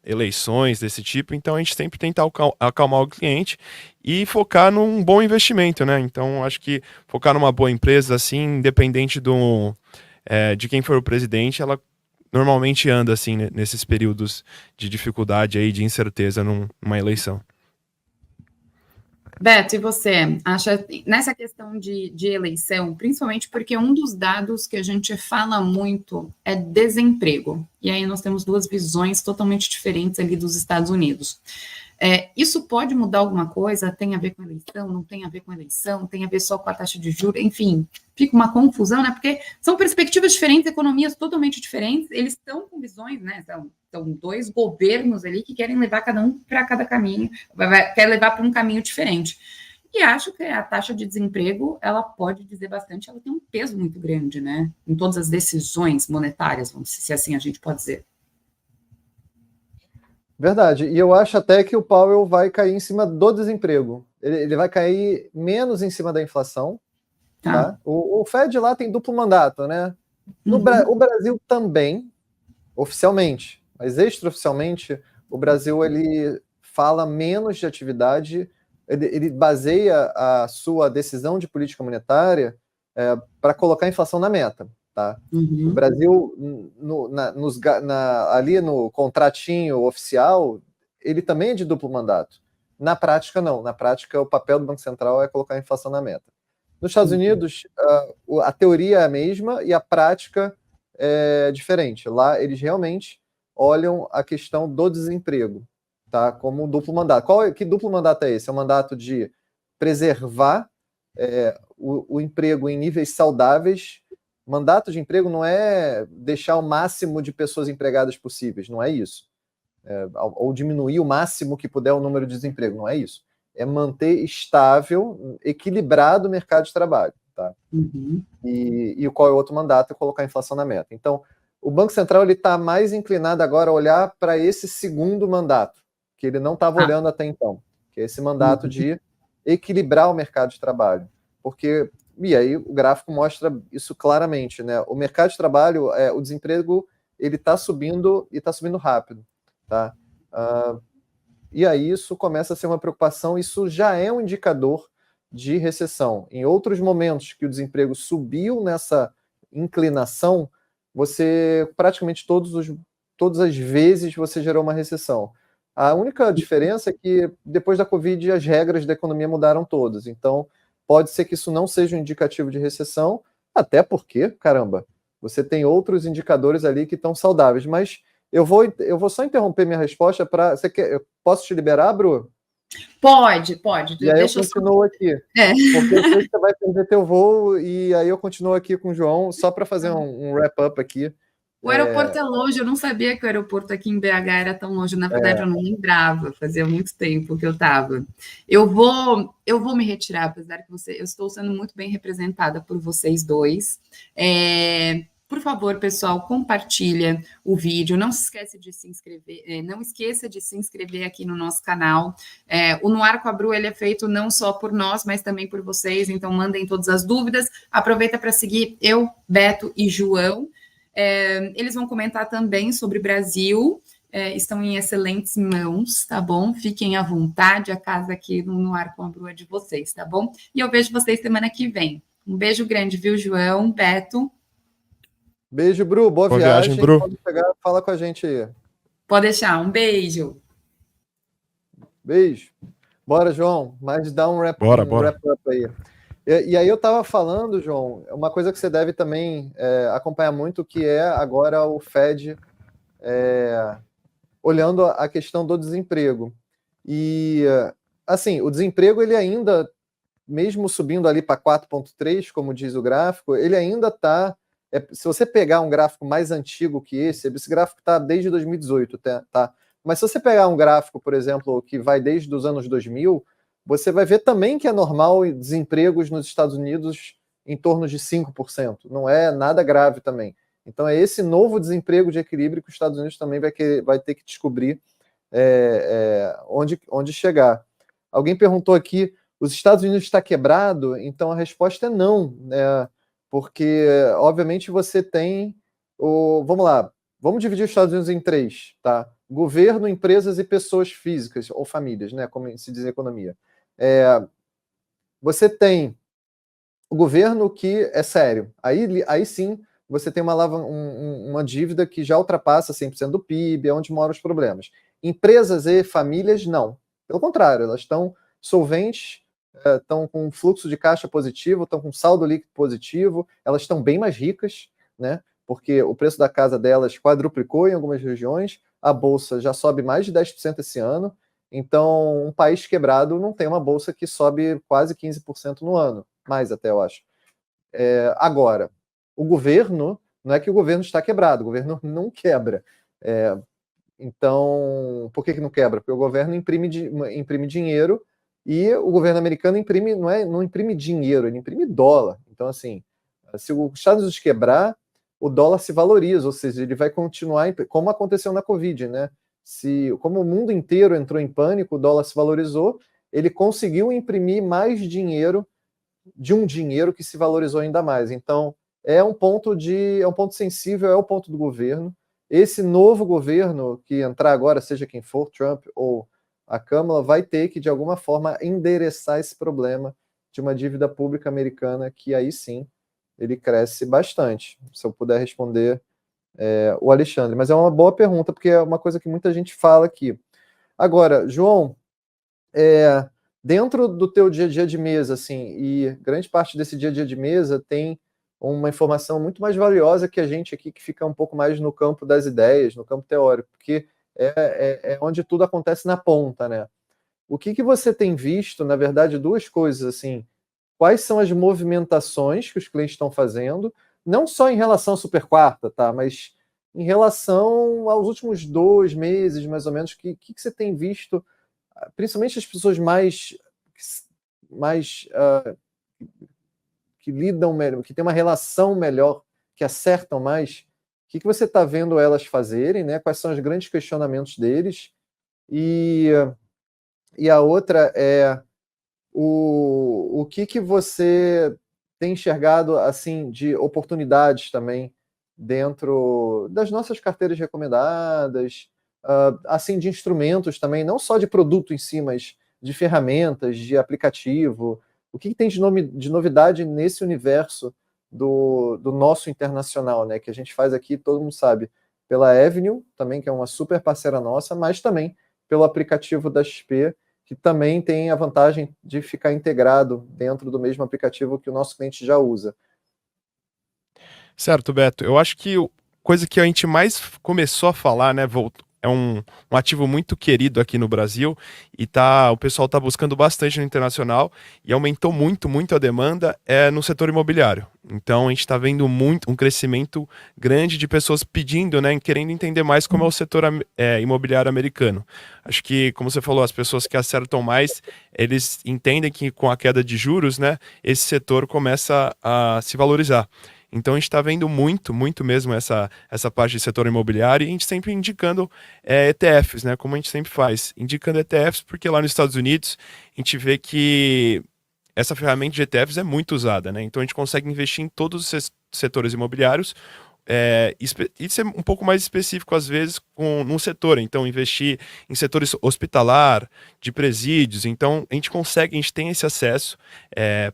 eleições desse tipo, então a gente sempre tenta acalmar o cliente e focar num bom investimento, né? Então acho que focar numa boa empresa, assim, independente de quem for o presidente, ela normalmente anda assim nesses períodos de dificuldade aí, de incerteza numa eleição. Beto, e você acha nessa questão de eleição, principalmente porque um dos dados que a gente fala muito é desemprego, e aí nós temos duas visões totalmente diferentes ali dos Estados Unidos. Isso pode mudar alguma coisa? Tem a ver com eleição? Não tem a ver com eleição? Tem a ver só com a taxa de juros? Enfim, fica uma confusão, né? Porque são perspectivas diferentes, economias totalmente diferentes, eles estão com visões, né? São dois governos ali que querem levar cada um para cada caminho, quer levar para um caminho diferente. E acho que a taxa de desemprego, ela pode dizer bastante, ela tem um peso muito grande, né? Em todas as decisões monetárias, vamos se assim a gente pode dizer. Verdade. E eu acho até que o Powell vai cair em cima do desemprego. Ele vai cair menos em cima da inflação. Tá? O Fed lá tem duplo mandato, né? O Brasil também, oficialmente, mas extraoficialmente, o Brasil ele fala menos de atividade, ele baseia a sua decisão de política monetária para colocar a inflação na meta. Tá? O Brasil, ali no contratinho oficial, ele também é de duplo mandato. Na prática, não. Na prática, o papel do Banco Central é colocar a inflação na meta. Nos Estados Unidos, a teoria é a mesma e a prática é diferente. Lá, eles realmente olham a questão do desemprego, tá? Como um duplo mandato. Que duplo mandato é esse? É o mandato de preservar o emprego em níveis saudáveis. Mandato de emprego não é deixar o máximo de pessoas empregadas possíveis, não é isso. Ou diminuir o máximo que puder o número de desemprego, não é isso. É manter estável, equilibrado o mercado de trabalho. Tá? E qual é o outro mandato? É colocar a inflação na meta. Então, o Banco Central está mais inclinado agora a olhar para esse segundo mandato, que ele não estava olhando até então, que é esse mandato de equilibrar o mercado de trabalho. Porque E aí o gráfico mostra isso claramente, né? O mercado de trabalho, o desemprego, ele está subindo e está subindo rápido, tá? E aí isso começa a ser uma preocupação, isso já é um indicador de recessão. Em outros momentos que o desemprego subiu nessa inclinação, você praticamente todas as vezes você gerou uma recessão. A única diferença é que depois da Covid as regras da economia mudaram todas. Então pode ser que isso não seja um indicativo de recessão, até porque, caramba, você tem outros indicadores ali que estão saudáveis. Mas eu vou só interromper minha resposta para. Eu posso te liberar, Bru? Pode. E aí eu Deixa eu só. continuo aqui. Porque eu sei que você vai perder teu voo, e aí eu continuo aqui com o João, só para fazer um wrap-up aqui. O aeroporto é longe, eu não sabia que o aeroporto aqui em BH era tão longe. Na verdade, eu não lembrava, fazia muito tempo que eu estava. Eu vou me retirar, apesar que eu estou sendo muito bem representada por vocês dois. Por favor, pessoal, compartilha o vídeo. Não se esqueça de se inscrever, não esqueça de se inscrever aqui no nosso canal. O No Ar com a Bru, ele é feito não só por nós, mas também por vocês. Então, mandem todas as dúvidas. Aproveita para seguir eu, Beto e João. Eles vão comentar também sobre o Brasil, estão em excelentes mãos, tá bom? Fiquem à vontade, a casa aqui no Ar com a Bru é de vocês, tá bom? E eu vejo vocês semana que vem. Um beijo grande, viu, João, Beto? Beijo, Bru. Boa viagem. Bru. Quando chegar, fala com a gente aí. Pode deixar, um beijo. Beijo. Bora, João. Mas dá um wrap-up aí. E aí eu estava falando, João, uma coisa que você deve também acompanhar muito, que é agora o Fed olhando a questão do desemprego. E, assim, o desemprego, ele ainda, mesmo subindo ali para 4,3, como diz o gráfico, ele ainda está... se você pegar um gráfico mais antigo que esse gráfico está desde 2018, tá? Mas se você pegar um gráfico, por exemplo, que vai desde os anos 2000, você vai ver também que é normal desempregos nos Estados Unidos em torno de 5%. Não é nada grave também. Então é esse novo desemprego de equilíbrio que os Estados Unidos também vai ter que descobrir onde chegar. Alguém perguntou aqui, os Estados Unidos está quebrado? Então a resposta é não, né? Porque, obviamente, você tem vamos lá, vamos dividir os Estados Unidos em 3, tá? Governo, empresas e pessoas físicas, ou famílias, né? Como se diz em economia. Você tem o governo, que é sério. Aí sim, você tem uma dívida que já ultrapassa 100% do PIB, é onde moram os problemas. Empresas e famílias, não. Pelo contrário, elas estão solventes, estão com fluxo de caixa positivo, estão com saldo líquido positivo, elas estão bem mais ricas, né? Porque o preço da casa delas quadruplicou em algumas regiões, a bolsa já sobe mais de 10% esse ano. Então, um país quebrado não tem uma bolsa que sobe quase 15% no ano, mais até, eu acho. Agora, o governo, não é que o governo está quebrado, o governo não quebra. Então, por que não quebra? Porque o governo imprime dinheiro, e o governo americano não imprime dinheiro, ele imprime dólar. Então, assim, se os Estados Unidos quebrar, o dólar se valoriza, ou seja, ele vai continuar, como aconteceu na Covid, né? Como o mundo inteiro entrou em pânico, o dólar se valorizou, ele conseguiu imprimir mais dinheiro de um dinheiro que se valorizou ainda mais. Então, é um ponto sensível, é o ponto do governo. Esse novo governo que entrar agora, seja quem for, Trump ou a Câmara, vai ter que, de alguma forma, endereçar esse problema de uma dívida pública americana, que aí sim ele cresce bastante. Se eu puder responder o Alexandre. Mas é uma boa pergunta, porque é uma coisa que muita gente fala aqui. Agora, João, dentro do teu dia a dia de mesa, assim, e grande parte desse dia a dia de mesa tem uma informação muito mais valiosa que a gente aqui, que fica um pouco mais no campo das ideias, no campo teórico, porque é onde tudo acontece na ponta, né? O que você tem visto, na verdade, duas coisas, assim, quais são as movimentações que os clientes estão fazendo, não só em relação à super quarta, tá? Mas em relação aos últimos 2 meses, mais ou menos, que você tem visto, principalmente as pessoas mais que lidam melhor, que têm uma relação melhor, que acertam mais, o que você está vendo elas fazerem, né? Quais são os grandes questionamentos deles? E a outra é o que você tem enxergado assim de oportunidades também dentro das nossas carteiras recomendadas, assim de instrumentos também, não só de produto em si, mas de ferramentas, de aplicativo? O que tem de novidade nesse universo do nosso internacional, né? Que a gente faz aqui, todo mundo sabe, pela Avenue, também, que é uma super parceira nossa, mas também pelo aplicativo da XP, que também tem a vantagem de ficar integrado dentro do mesmo aplicativo que o nosso cliente já usa. Certo, Beto. Eu acho que coisa que a gente mais começou a falar, né, é um ativo muito querido aqui no Brasil e o pessoal está buscando bastante no internacional e aumentou muito a demanda no setor imobiliário. Então a gente está vendo um crescimento grande de pessoas pedindo, né, querendo entender mais como é o setor imobiliário americano. Acho que, como você falou, as pessoas que acertam mais, eles entendem que com a queda de juros, né, esse setor começa a se valorizar. Então a gente está vendo muito mesmo essa parte de setor imobiliário e a gente sempre indicando ETFs, né? Como a gente sempre faz, indicando ETFs, porque lá nos Estados Unidos a gente vê que essa ferramenta de ETFs é muito usada, né? Então a gente consegue investir em todos os setores imobiliários e ser um pouco mais específico, às vezes, num setor. Então, investir em setores hospitalar, de presídios. Então, a gente tem esse acesso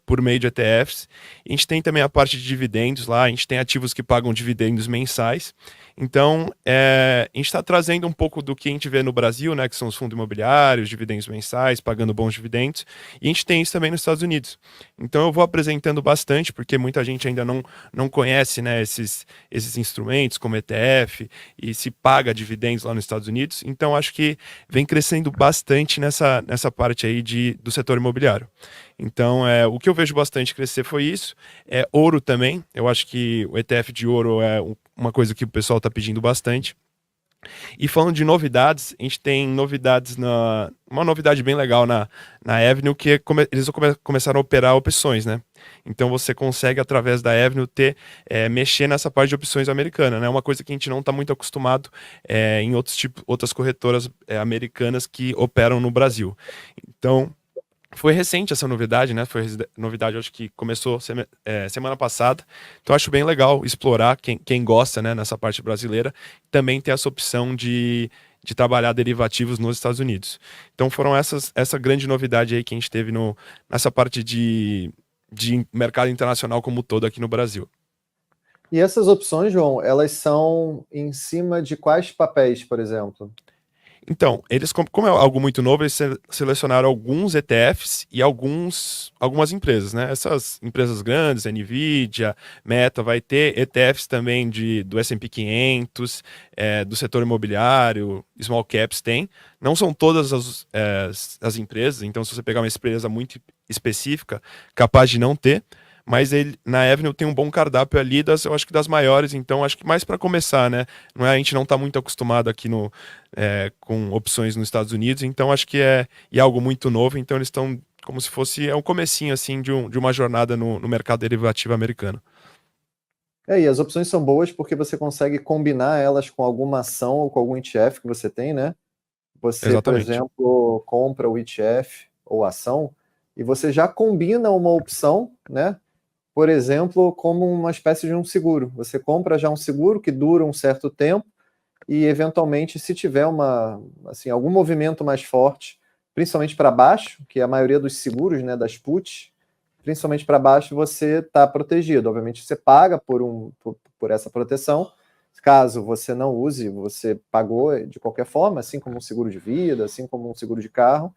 por meio de ETFs. A gente tem também a parte de dividendos lá, a gente tem ativos que pagam dividendos mensais. Então, a gente está trazendo um pouco do que a gente vê no Brasil, né, que são os fundos imobiliários, dividendos mensais, pagando bons dividendos. E a gente tem isso também nos Estados Unidos. Então, eu vou apresentando bastante, porque muita gente ainda não conhece, né, esses instrumentos como ETF e se paga dividendos lá nos Estados Unidos. Então, acho que vem crescendo bastante nessa parte aí do setor imobiliário. Então, o que eu vejo bastante crescer foi isso. Ouro também. Eu acho que o ETF de ouro é uma coisa que o pessoal está pedindo bastante. E falando de novidades, a gente tem novidades uma novidade bem legal na Avenue, que eles começaram a operar opções, né? Então você consegue, através da Avenue, mexer nessa parte de opções americana, né? Uma coisa que a gente não está muito acostumado em outras corretoras americanas que operam no Brasil. Então, foi recente essa novidade, né? Foi novidade, acho que começou semana passada. Então, acho bem legal explorar quem gosta, né, nessa parte brasileira. Também ter essa opção de trabalhar derivativos nos Estados Unidos. Então, foram essa grande novidade aí que a gente teve nessa parte de mercado internacional como um todo aqui no Brasil. E essas opções, João, elas são em cima de quais papéis, por exemplo? Então, eles, como é algo muito novo, eles selecionaram alguns ETFs e algumas empresas, né? Essas empresas grandes, Nvidia, Meta, vai ter ETFs também do S&P 500, do setor imobiliário, Small Caps tem. Não são todas as empresas, então se você pegar uma empresa muito específica, capaz de não ter, mas na Avenue tem um bom cardápio ali, eu acho que das maiores, então acho que mais para começar, né? A gente não está muito acostumado aqui com opções nos Estados Unidos, então acho que é algo muito novo, então eles estão como se fosse um comecinho assim de uma jornada no mercado derivativo americano. E as opções são boas porque você consegue combinar elas com alguma ação ou com algum ETF que você tem, né? Você, Exatamente. por exemplo, compra o ETF ou ação e você já combina uma opção, né? Por exemplo, como uma espécie de um seguro. Você compra já um seguro que dura um certo tempo e, eventualmente, se tiver algum movimento mais forte, principalmente para baixo, que é a maioria dos seguros, né, das puts, principalmente para baixo, você está protegido. Obviamente, você paga por essa proteção. Caso você não use, você pagou de qualquer forma, assim como um seguro de vida, assim como um seguro de carro.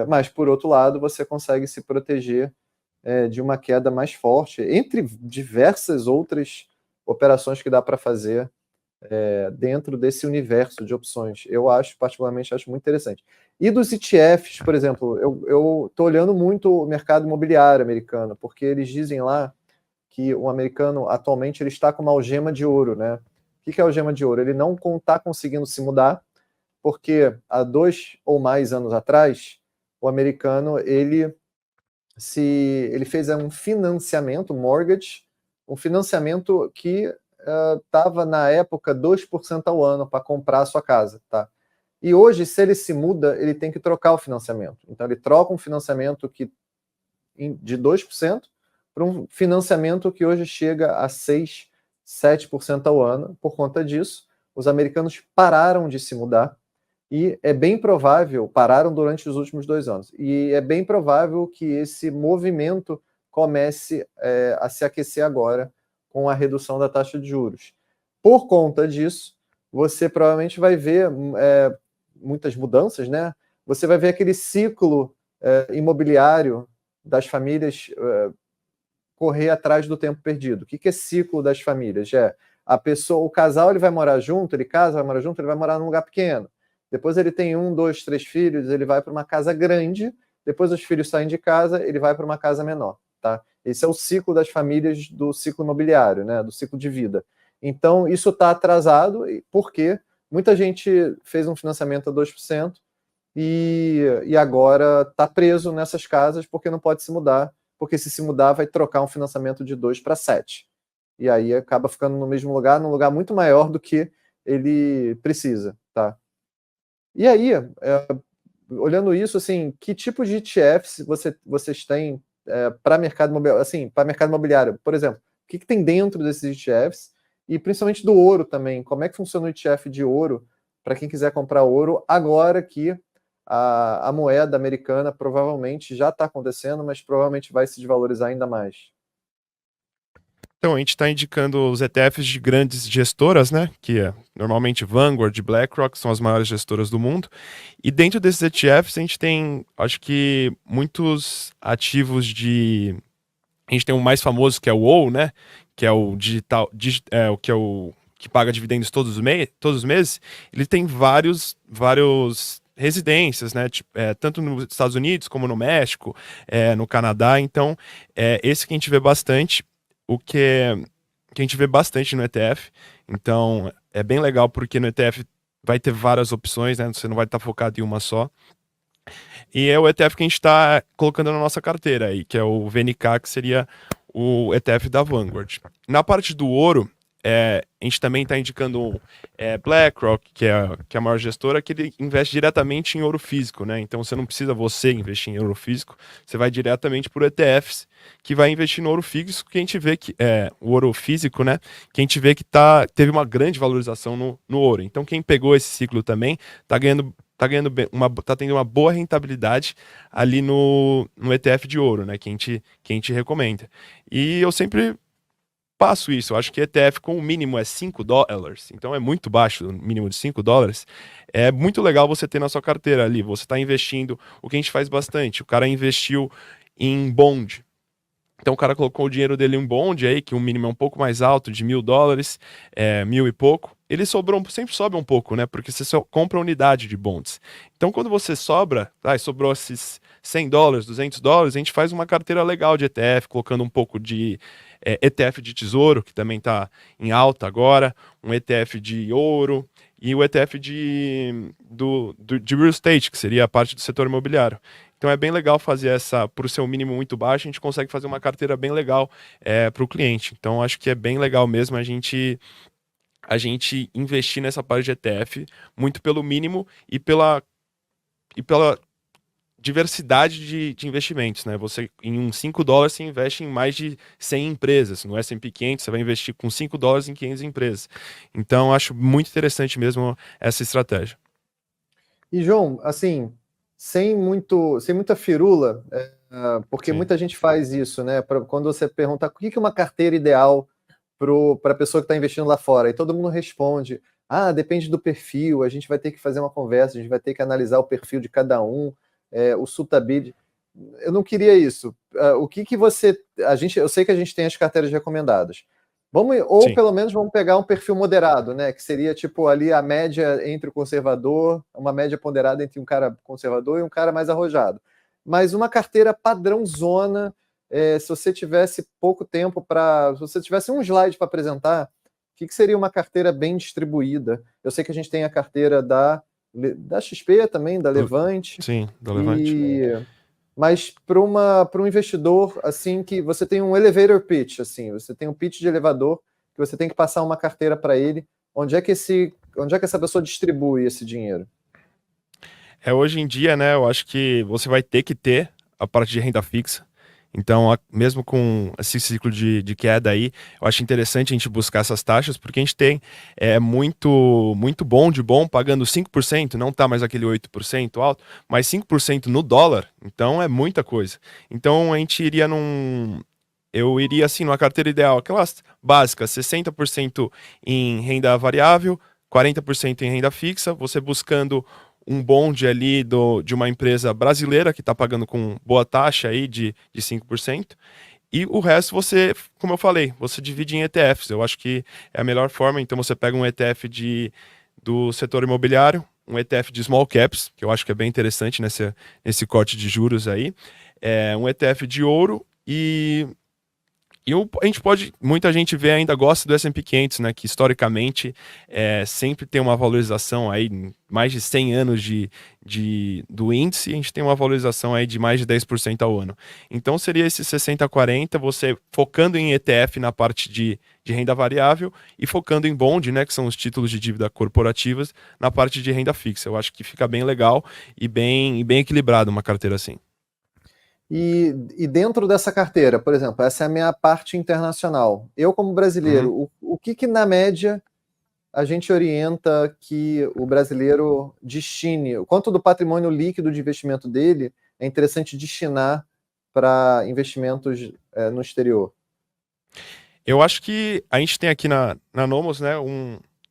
Mas, por outro lado, você consegue se proteger de uma queda mais forte, entre diversas outras operações que dá para fazer dentro desse universo de opções. Eu particularmente, acho muito interessante. E dos ETFs, por exemplo, eu estou olhando muito o mercado imobiliário americano, porque eles dizem lá que o americano, atualmente, ele está com uma algema de ouro, né? O que é a algema de ouro? Ele não está conseguindo se mudar, porque há 2 ou mais anos atrás, o americano, ele fez um financiamento, mortgage, um financiamento que estava na época 2% ao ano para comprar a sua casa, tá? E hoje, se ele se muda, ele tem que trocar o financiamento. Então ele troca um financiamento de 2% para um financiamento que hoje chega a 6, 7% ao ano. Por conta disso, os americanos pararam de se mudar e é bem provável, pararam durante os últimos 2 anos, e é bem provável que esse movimento comece a se aquecer agora com a redução da taxa de juros. Por conta disso, você provavelmente vai ver muitas mudanças, né? Você vai ver aquele ciclo imobiliário das famílias correr atrás do tempo perdido. O que é ciclo das famílias? O casal ele vai morar junto, ele casa, vai morar junto, ele vai morar num lugar pequeno. Depois ele tem 1, 2, 3 filhos, ele vai para uma casa grande. Depois os filhos saem de casa, ele vai para uma casa menor, tá? Esse é o ciclo das famílias do ciclo imobiliário, né? Do ciclo de vida. Então, isso está atrasado porque muita gente fez um financiamento a 2% e agora está preso nessas casas porque não pode se mudar, porque se mudar vai trocar um financiamento de 2 para 7. E aí acaba ficando no mesmo lugar, num lugar muito maior do que ele precisa, tá? E aí, olhando isso, assim, que tipo de ETFs vocês têm para mercado imobiliário? Assim, para mercado imobiliário, por exemplo, o que tem dentro desses ETFs? E principalmente do ouro também. Como é que funciona o ETF de ouro para quem quiser comprar ouro agora que a moeda americana provavelmente já está acontecendo, mas provavelmente vai se desvalorizar ainda mais? Então, a gente está indicando os ETFs de grandes gestoras, né? Que é normalmente Vanguard e BlackRock, são as maiores gestoras do mundo. E dentro desses ETFs, a gente tem, acho que, muitos ativos de. A gente tem o mais famoso, que é o OU, né? Que é o digital, que paga dividendos todos os meses. Ele tem vários residências, né? Tanto nos Estados Unidos como no México, no Canadá. Então, esse que a gente vê bastante. O que a gente vê bastante no ETF. Então, é bem legal porque no ETF vai ter várias opções, né? Você não vai estar focado em uma só. E é o ETF que a gente está colocando na nossa carteira aí, que é o VNK, que seria o ETF da Vanguard. Na parte do ouro, a gente também está indicando BlackRock, que é a maior gestora, que ele investe diretamente em ouro físico, né? Então você não precisa investir em ouro físico, você vai diretamente por ETFs que vai investir no ouro físico, que a gente vê que o ouro físico, né? Que a gente vê que teve uma grande valorização no ouro. Então quem pegou esse ciclo também tá tendo uma boa rentabilidade ali no ETF de ouro, né? Que a gente recomenda. E eu sempre passo isso. Eu acho que ETF com o mínimo é $5, então é muito baixo, o mínimo de $5. É muito legal você ter na sua carteira ali. Você está investindo, o que a gente faz bastante. O cara investiu em bond. Então o cara colocou o dinheiro dele em bond aí, que o mínimo é um pouco mais alto, de $1.000, 1.000 e pouco. Ele sempre sobe um pouco, né? Porque você só compra unidade de bonds. Então quando você sobrou esses $100, $200, a gente faz uma carteira legal de ETF, colocando um pouco de ETF de tesouro, que também está em alta agora, um ETF de ouro e o ETF de real estate, que seria a parte do setor imobiliário. Então é bem legal fazer por ser um mínimo muito baixo, a gente consegue fazer uma carteira bem legal para o cliente. Então acho que é bem legal mesmo a gente investir nessa parte de ETF muito pelo mínimo e pela diversidade de investimentos, né? Você, em uns $5, você investe em mais de 100 empresas. No S&P 500, você vai investir com $5 em 500 empresas. Então, acho muito interessante mesmo essa estratégia. E, João, assim, sem muita firula, porque Sim. muita gente faz isso, né? Quando você pergunta o que é uma carteira ideal para a pessoa que está investindo lá fora, e todo mundo responde, depende do perfil, a gente vai ter que fazer uma conversa, a gente vai ter que analisar o perfil de cada um, o suitability. Eu não queria isso. O que você... eu sei que a gente tem as carteiras recomendadas. Sim. Pelo menos vamos pegar um perfil moderado, né? Que seria tipo ali a média entre o conservador, uma média ponderada entre um cara conservador e um cara mais arrojado. Mas uma carteira padrãozona, se você tivesse pouco tempo se você tivesse um slide para apresentar, o que seria uma carteira bem distribuída? Eu sei que a gente tem a carteira da XP também, da Levante. Sim, da Levante. Mas para um investidor, assim, que você tem um elevator pitch, assim, você tem um pitch de elevador, que você tem que passar uma carteira para ele, onde é que essa pessoa distribui esse dinheiro? Hoje em dia, né, eu acho que você vai ter que ter a parte de renda fixa. Então, mesmo com esse ciclo de queda aí, eu acho interessante a gente buscar essas taxas, porque a gente tem muito bom de bom, pagando 5%, não está mais aquele 8% alto, mas 5% no dólar, então é muita coisa. Então, a gente iria eu iria assim, numa carteira ideal, aquelas básicas, 60% em renda variável, 40% em renda fixa, você buscando um bonde ali de uma empresa brasileira que está pagando com boa taxa aí de 5%. E o resto você, como eu falei, você divide em ETFs. Eu acho que é a melhor forma. Então você pega um ETF do setor imobiliário, um ETF de small caps, que eu acho que é bem interessante nesse corte de juros aí, um ETF de ouro a gente muita gente vê ainda gosta do S&P 500, né, que historicamente sempre tem uma valorização aí, mais de 100 anos do índice, a gente tem uma valorização aí de mais de 10% ao ano. Então seria esse 60-40, você focando em ETF na parte de renda variável e focando em bond, né, que são os títulos de dívida corporativas, na parte de renda fixa. Eu acho que fica bem legal e bem equilibrado uma carteira assim. E dentro dessa carteira, por exemplo, essa é a minha parte internacional. Eu, como brasileiro, o que na média a gente orienta que o brasileiro destine? Quanto do patrimônio líquido de investimento dele é interessante destinar para investimentos no exterior? Eu acho que a gente tem aqui na Nomos, né,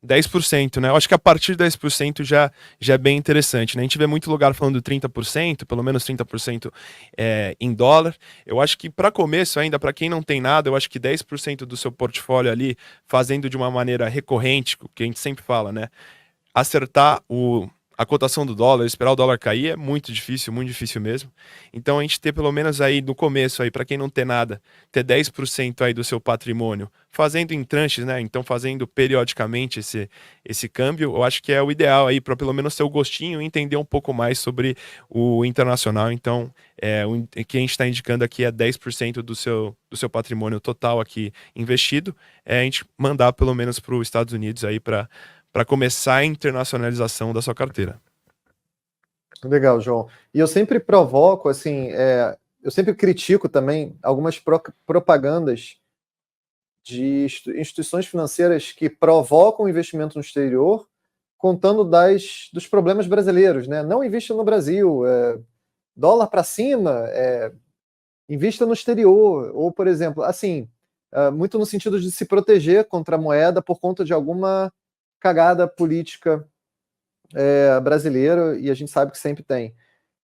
10%, né? Eu acho que a partir de 10% já é bem interessante, né? A gente vê muito lugar falando 30%, pelo menos 30% em dólar. Eu acho que para começo ainda, para quem não tem nada, eu acho que 10% do seu portfólio ali, fazendo de uma maneira recorrente, o que a gente sempre fala, né? Acertar a cotação do dólar, esperar o dólar cair é muito difícil mesmo. Então a gente ter pelo menos aí no começo aí, para quem não tem nada, ter 10% aí do seu patrimônio, fazendo em tranches, né? Então fazendo periodicamente esse câmbio, eu acho que é o ideal aí para pelo menos ter o gostinho e entender um pouco mais sobre o internacional. Então, o que a gente está indicando aqui é 10% do seu patrimônio total aqui investido, a gente mandar pelo menos para os Estados Unidos aí para começar a internacionalização da sua carteira. Legal, João. E eu sempre provoco, assim, eu sempre critico também algumas propagandas de instituições financeiras que provocam investimento no exterior, contando dos problemas brasileiros, né? Não invista no Brasil, dólar para cima, invista no exterior. Ou, por exemplo, assim, muito no sentido de se proteger contra a moeda por conta de alguma cagada política brasileira, e a gente sabe que sempre tem.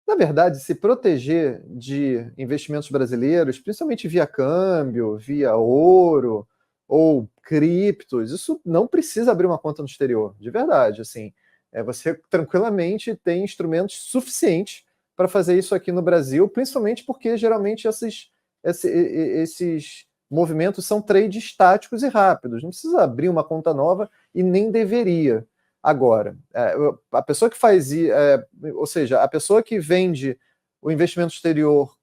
Na verdade, se proteger de investimentos brasileiros, principalmente via câmbio, via ouro ou criptos, isso não precisa abrir uma conta no exterior, de verdade. Assim, você tranquilamente tem instrumentos suficientes para fazer isso aqui no Brasil, principalmente porque geralmente esses movimentos são trades estáticos e rápidos. Não precisa abrir uma conta nova e nem deveria. Agora, a pessoa que faz, ou seja, a pessoa que vende o investimento exterior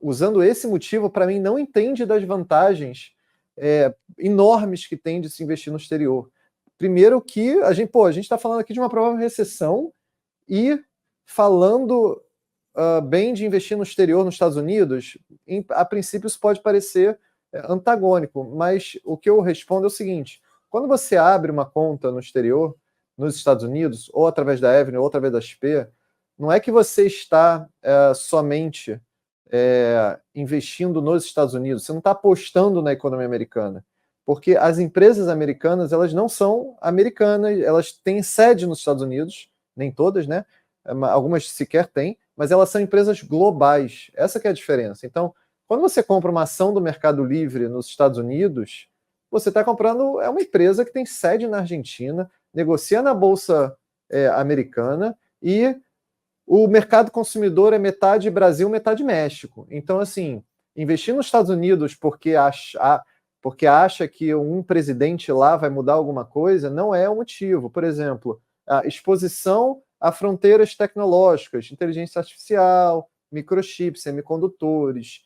usando esse motivo, para mim, não entende das vantagens enormes que tem de se investir no exterior. Primeiro que a gente está falando aqui de uma provável recessão e falando bem de investir no exterior nos Estados Unidos, a princípio isso pode parecer antagônico, mas o que eu respondo é o seguinte: quando você abre uma conta no exterior, nos Estados Unidos, ou através da Avenue, ou através da XP, não é que você está somente investindo nos Estados Unidos, você não está apostando na economia americana, porque as empresas americanas, elas não são americanas, elas têm sede nos Estados Unidos, nem todas, né? Algumas sequer têm, mas elas são empresas globais, essa que é a diferença. Então, quando você compra uma ação do Mercado Livre nos Estados Unidos, você está comprando uma empresa que tem sede na Argentina, negocia na Bolsa americana, e o mercado consumidor é metade Brasil, metade México. Então, assim, investir nos Estados Unidos porque acha que um presidente lá vai mudar alguma coisa não é o motivo. Por exemplo, a exposição a fronteiras tecnológicas, inteligência artificial, microchips, semicondutores,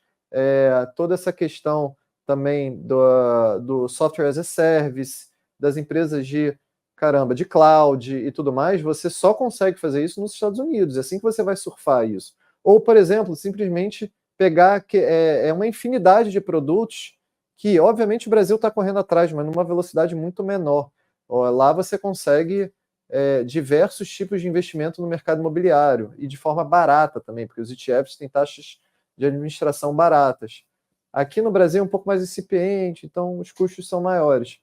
toda essa questão também do software as a service, das empresas de cloud e tudo mais, você só consegue fazer isso nos Estados Unidos. É assim que você vai surfar isso. Ou, por exemplo, simplesmente pegar que é uma infinidade de produtos que, obviamente, o Brasil está correndo atrás, mas numa velocidade muito menor. Lá você consegue diversos tipos de investimento no mercado imobiliário e de forma barata também, porque os ETFs têm taxas de administração baratas. Aqui no Brasil é um pouco mais incipiente, então os custos são maiores.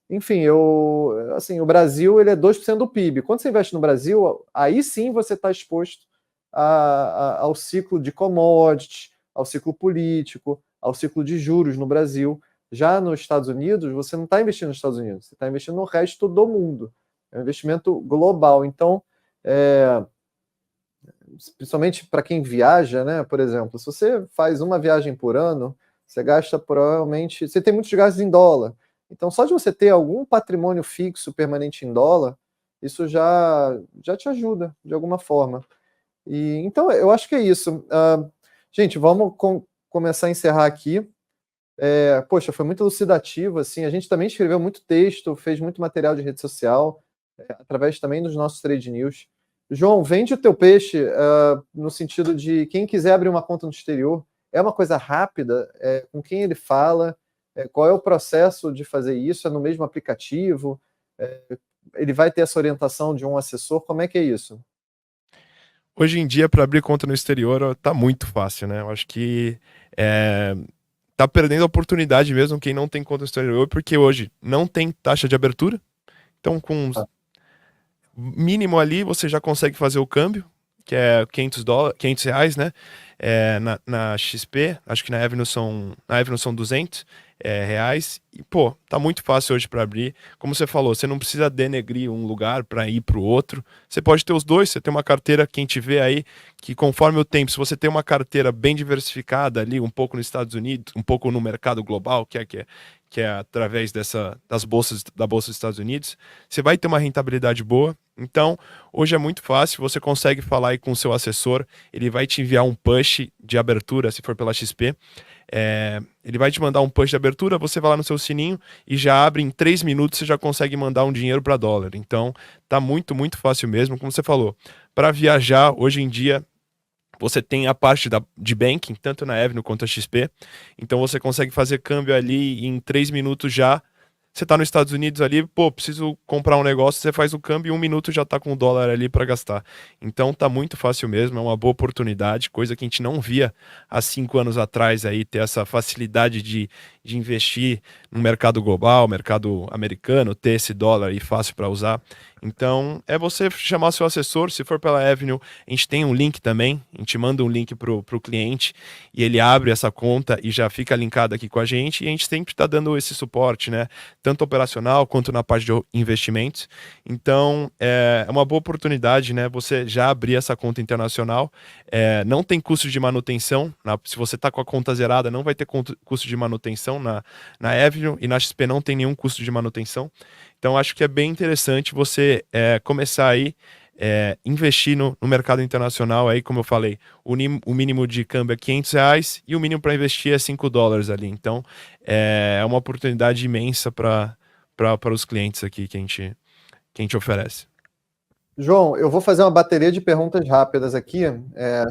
Enfim, o Brasil ele é 2% do PIB. Quando você investe no Brasil, aí sim você está exposto ao ciclo de commodities, ao ciclo político, ao ciclo de juros no Brasil. Já nos Estados Unidos, você não está investindo nos Estados Unidos, você está investindo no resto do mundo. É um investimento global. Então, principalmente para quem viaja, né? Por exemplo, se você faz uma viagem por ano, você gasta provavelmente... Você tem muitos gastos em dólar. Então, só de você ter algum patrimônio fixo permanente em dólar, isso já te ajuda, de alguma forma. Então, eu acho que é isso. Gente, vamos começar a encerrar aqui. Poxa, foi muito elucidativo, assim. A gente também escreveu muito texto, fez muito material de rede social, através também dos nossos trade news. João, vende o teu peixe no sentido de quem quiser abrir uma conta no exterior, é uma coisa rápida, com quem ele fala, qual é o processo de fazer isso? É no mesmo aplicativo? Ele vai ter essa orientação de um assessor? Como é que é isso? Hoje em dia, para abrir conta no exterior, tá muito fácil, né? Eu acho que tá perdendo a oportunidade mesmo quem não tem conta no exterior, porque hoje não tem taxa de abertura. Então, com mínimo ali, você já consegue fazer o câmbio, que é R$500, né? Na XP, acho que na Avenue são 200 reais. E, pô, tá muito fácil hoje para abrir. Como você falou, você não precisa denegrir um lugar para ir para o outro. Você pode ter os dois. Você tem uma carteira, quem te vê aí, que conforme o tempo, se você tem uma carteira bem diversificada ali, um pouco nos Estados Unidos, um pouco no mercado global, que é através da Bolsa dos Estados Unidos, você vai ter uma rentabilidade boa. Então, hoje é muito fácil, você consegue falar aí com o seu assessor, ele vai te enviar um push de abertura, se for pela XP, ele vai te mandar um push de abertura, você vai lá no seu sininho e já abre em 3 minutos, você já consegue mandar um dinheiro para dólar. Então, tá muito, muito fácil mesmo, como você falou. Para viajar, hoje em dia, você tem a parte de banking, tanto na Avenue quanto na XP. Então você consegue fazer câmbio ali em 3 minutos já. Você está nos Estados Unidos ali, pô, preciso comprar um negócio, você faz o câmbio e 1 minuto já está com o dólar ali para gastar. Então tá muito fácil mesmo, é uma boa oportunidade, coisa que a gente não via há 5 anos atrás aí, ter essa facilidade de investir no mercado global, mercado americano, ter esse dólar aí fácil para usar. Então, é você chamar seu assessor, se for pela Avenue, a gente tem um link também, a gente manda um link pro cliente e ele abre essa conta e já fica linkado aqui com a gente e a gente sempre está dando esse suporte, né? Tanto operacional quanto na parte de investimentos. Então, é uma boa oportunidade, né? Você já abrir essa conta internacional, não tem custo de manutenção, se você está com a conta zerada, não vai ter custo de manutenção na Avenue e na XP não tem nenhum custo de manutenção. Então, acho que é bem interessante você começar aí, investir no mercado internacional. Aí, como eu falei, o mínimo de câmbio é R$500 e o mínimo para investir é $5 ali. Então, é uma oportunidade imensa para os clientes aqui que a gente oferece. João, eu vou fazer uma bateria de perguntas rápidas aqui.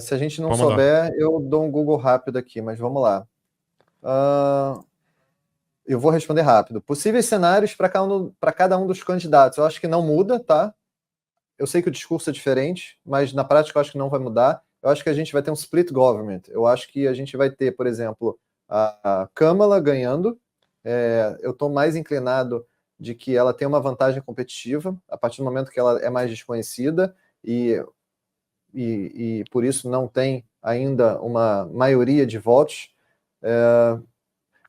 Se a gente não Vamos souber, eu dou um Google rápido aqui, mas vamos lá. Eu vou responder rápido. Possíveis cenários para cada um dos candidatos. Eu acho que não muda, tá? Eu sei que o discurso é diferente, mas na prática eu acho que não vai mudar. Eu acho que a gente vai ter um split government. Eu acho que a gente vai ter, por exemplo, a Kamala ganhando. Eu estou mais inclinado de que ela tem uma vantagem competitiva a partir do momento que ela é mais desconhecida e por isso não tem ainda uma maioria de votos.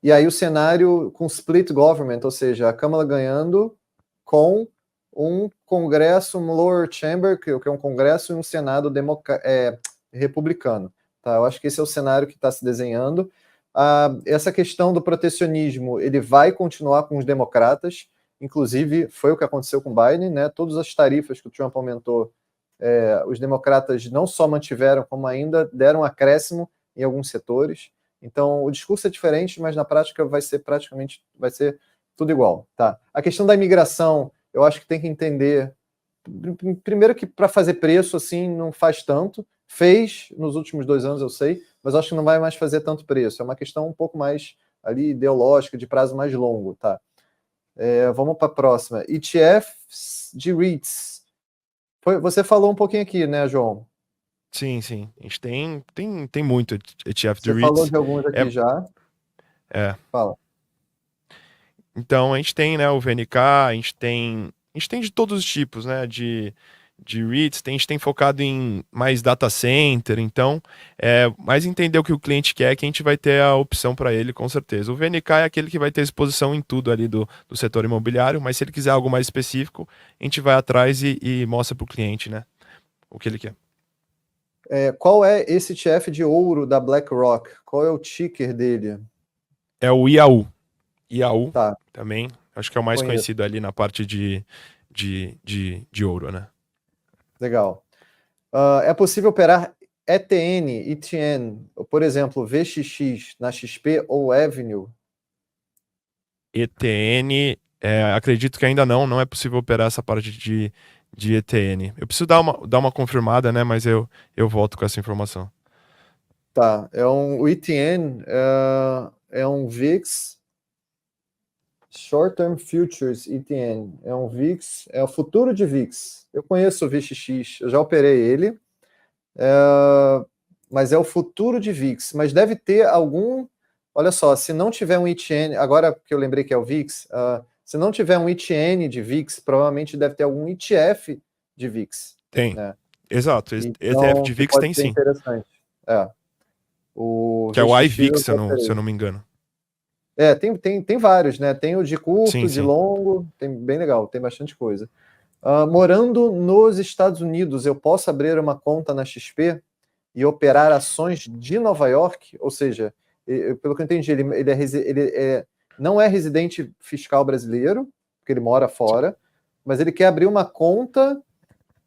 E aí o cenário com split government, ou seja, a Câmara ganhando com um Congresso, um lower chamber, que é um Congresso, e um Senado republicano. Tá? Eu acho que esse é o cenário que está se desenhando. Essa questão do protecionismo, ele vai continuar com os democratas, inclusive foi o que aconteceu com Biden, né? Todas as tarifas que o Trump aumentou, os democratas não só mantiveram, como ainda deram acréscimo em alguns setores. Então, o discurso é diferente, mas na prática vai ser tudo igual. Tá? A questão da imigração, eu acho que tem que entender, primeiro que para fazer preço, assim, não faz tanto, Fez nos últimos 2 anos, eu sei, mas acho que não vai mais fazer tanto preço. É uma questão um pouco mais ali ideológica, de prazo mais longo, tá? Vamos para a próxima. ETFs de REITs. Você falou um pouquinho aqui, né, João? Sim, sim. A gente tem muito ETF de Você falou REITs. de alguns aqui já. Fala. Então a gente tem, né, o VNK, a gente tem de todos os tipos, né, de REITs, a gente tem focado em mais data center, então mais entender o que o cliente quer, que a gente vai ter a opção para ele, com certeza. O VNK é aquele que vai ter exposição em tudo ali do setor imobiliário, mas se ele quiser algo mais específico, a gente vai atrás e mostra para o cliente, né, o que ele quer. Qual é esse ETF de ouro da BlackRock? Qual é o ticker dele? É o IAU. IAU Tá. também, acho que é o mais Conheço. conhecido ali na parte de ouro, né? Legal. É possível operar ETN, por exemplo, VXX na XP ou Avenue? ETN, acredito que ainda não é possível operar essa parte de ETN. Eu preciso dar uma confirmada, né? Mas eu volto com essa informação. Tá, o ETN é um VIX, Short Term Futures ETN, é um VIX, é o futuro de VIX. Eu conheço o VXX, eu já operei ele, mas é o futuro de VIX, mas deve ter algum, olha só, se não tiver um ETN, agora que eu lembrei que é o VIX, se não tiver um ETN de VIX, provavelmente deve ter algum ETF de VIX. Tem, né? Exato, Então, ETF de VIX tem sim. Interessante. Que é o iVIX, se eu não me engano. Tem vários, né? Tem o de curto, Sim, de sim. longo, tem bem legal, tem bastante coisa. Morando nos Estados Unidos, eu posso abrir uma conta na XP e operar ações de Nova York? Ou seja, pelo que eu entendi, ele não é residente fiscal brasileiro, porque ele mora fora, mas ele quer abrir uma conta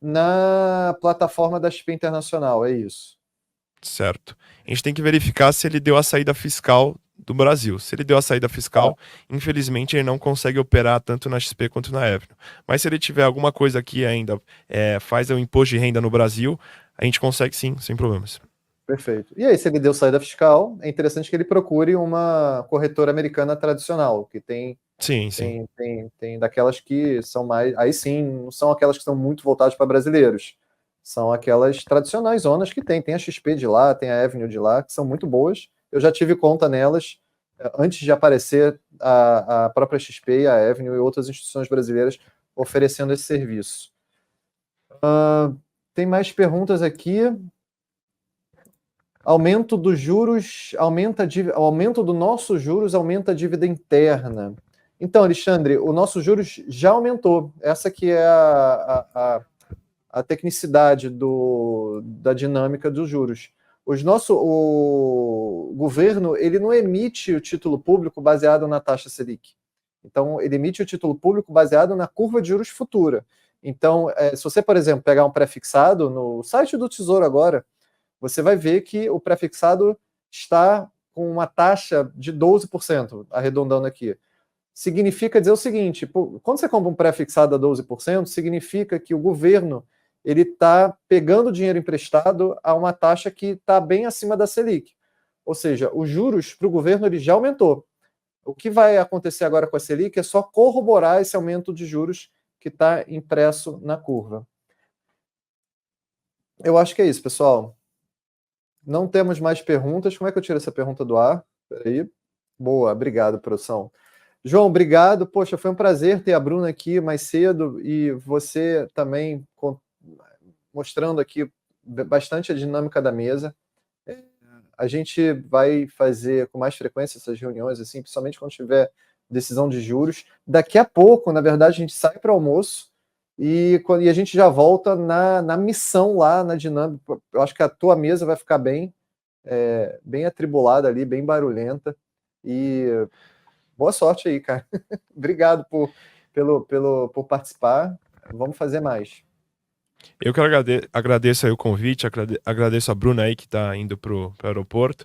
na plataforma da XP Internacional, é isso? Certo. A gente tem que verificar se ele deu a saída fiscal do Brasil. Se ele deu a saída fiscal, infelizmente ele não consegue operar tanto na XP quanto na Avenue. Mas se ele tiver alguma coisa aqui ainda, faz o imposto de renda no Brasil, a gente consegue sim, sem problemas. Perfeito. E aí, se ele deu saída fiscal, é interessante que ele procure uma corretora americana tradicional, que tem daquelas que são mais. Aí sim, não são aquelas que são muito voltadas para brasileiros. São aquelas tradicionais zonas que tem. Tem a XP de lá, tem a Avenue de lá, que são muito boas. Eu já tive conta nelas antes de aparecer a própria XP, a Avenue e outras instituições brasileiras oferecendo esse serviço. Tem mais perguntas aqui. Aumento dos juros, aumento do nosso juros aumenta a dívida interna. Então, Alexandre, o nosso juros já aumentou. Essa que é a tecnicidade da dinâmica dos juros. O governo ele não emite o título público baseado na taxa Selic. Então, ele emite o título público baseado na curva de juros futura. Então, se você, por exemplo, pegar um pré-fixado no site do Tesouro agora, você vai ver que o pré-fixado está com uma taxa de 12%, arredondando aqui. Significa dizer o seguinte, quando você compra um pré-fixado a 12%, significa que o governo ele está pegando dinheiro emprestado a uma taxa que está bem acima da Selic. Ou seja, os juros para o governo ele já aumentou. O que vai acontecer agora com a Selic é só corroborar esse aumento de juros que está impresso na curva. Eu acho que é isso, pessoal. Não temos mais perguntas. Como é que eu tiro essa pergunta do ar? Peraí. Boa, obrigado, produção. João, obrigado. Poxa, foi um prazer ter a Bruna aqui mais cedo e você também mostrando aqui bastante a dinâmica da mesa. A gente vai fazer com mais frequência essas reuniões, assim, principalmente quando tiver decisão de juros. Daqui a pouco, na verdade, a gente sai para o almoço e a gente já volta na missão lá, na dinâmica. Eu acho que a tua mesa vai ficar bem atribulada ali, bem barulhenta. E boa sorte aí, cara. Obrigado por participar. Vamos fazer mais. Eu que agradeço aí o convite, agradeço a Bruna aí que está indo pro aeroporto.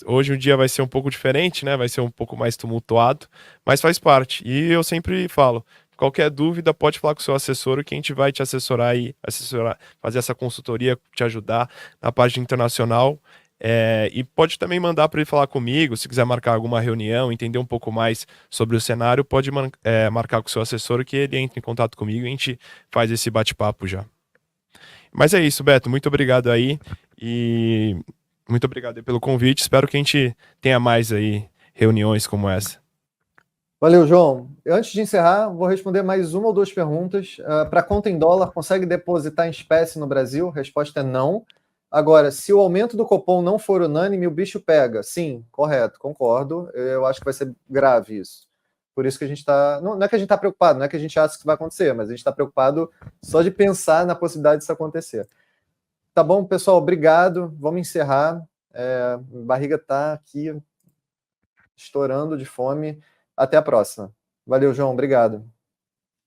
Hoje o dia vai ser um pouco diferente, né? Vai ser um pouco mais tumultuado, mas faz parte. E eu sempre falo, Qualquer dúvida, pode falar com o seu assessor, que a gente vai te assessorar e fazer essa consultoria, te ajudar na parte internacional. E pode também mandar para ele falar comigo, se quiser marcar alguma reunião, entender um pouco mais sobre o cenário, pode marcar com o seu assessor, que ele entre em contato comigo e a gente faz esse bate-papo já. Mas é isso, Beto, muito obrigado aí e muito obrigado aí pelo convite. Espero que a gente tenha mais aí reuniões como essa. Valeu, João. Antes de encerrar, vou responder mais uma ou duas perguntas. Para conta em dólar, consegue depositar em espécie no Brasil? Resposta é não. Agora, se o aumento do Copom não for unânime, o bicho pega. Sim, correto, concordo. Eu acho que vai ser grave isso. Por isso que a gente está... Não é que a gente está preocupado, não é que a gente acha que isso vai acontecer, mas a gente está preocupado só de pensar na possibilidade disso acontecer. Tá bom, pessoal, obrigado. Vamos encerrar. Barriga está aqui estourando de fome. Até a próxima. Valeu, João. Obrigado.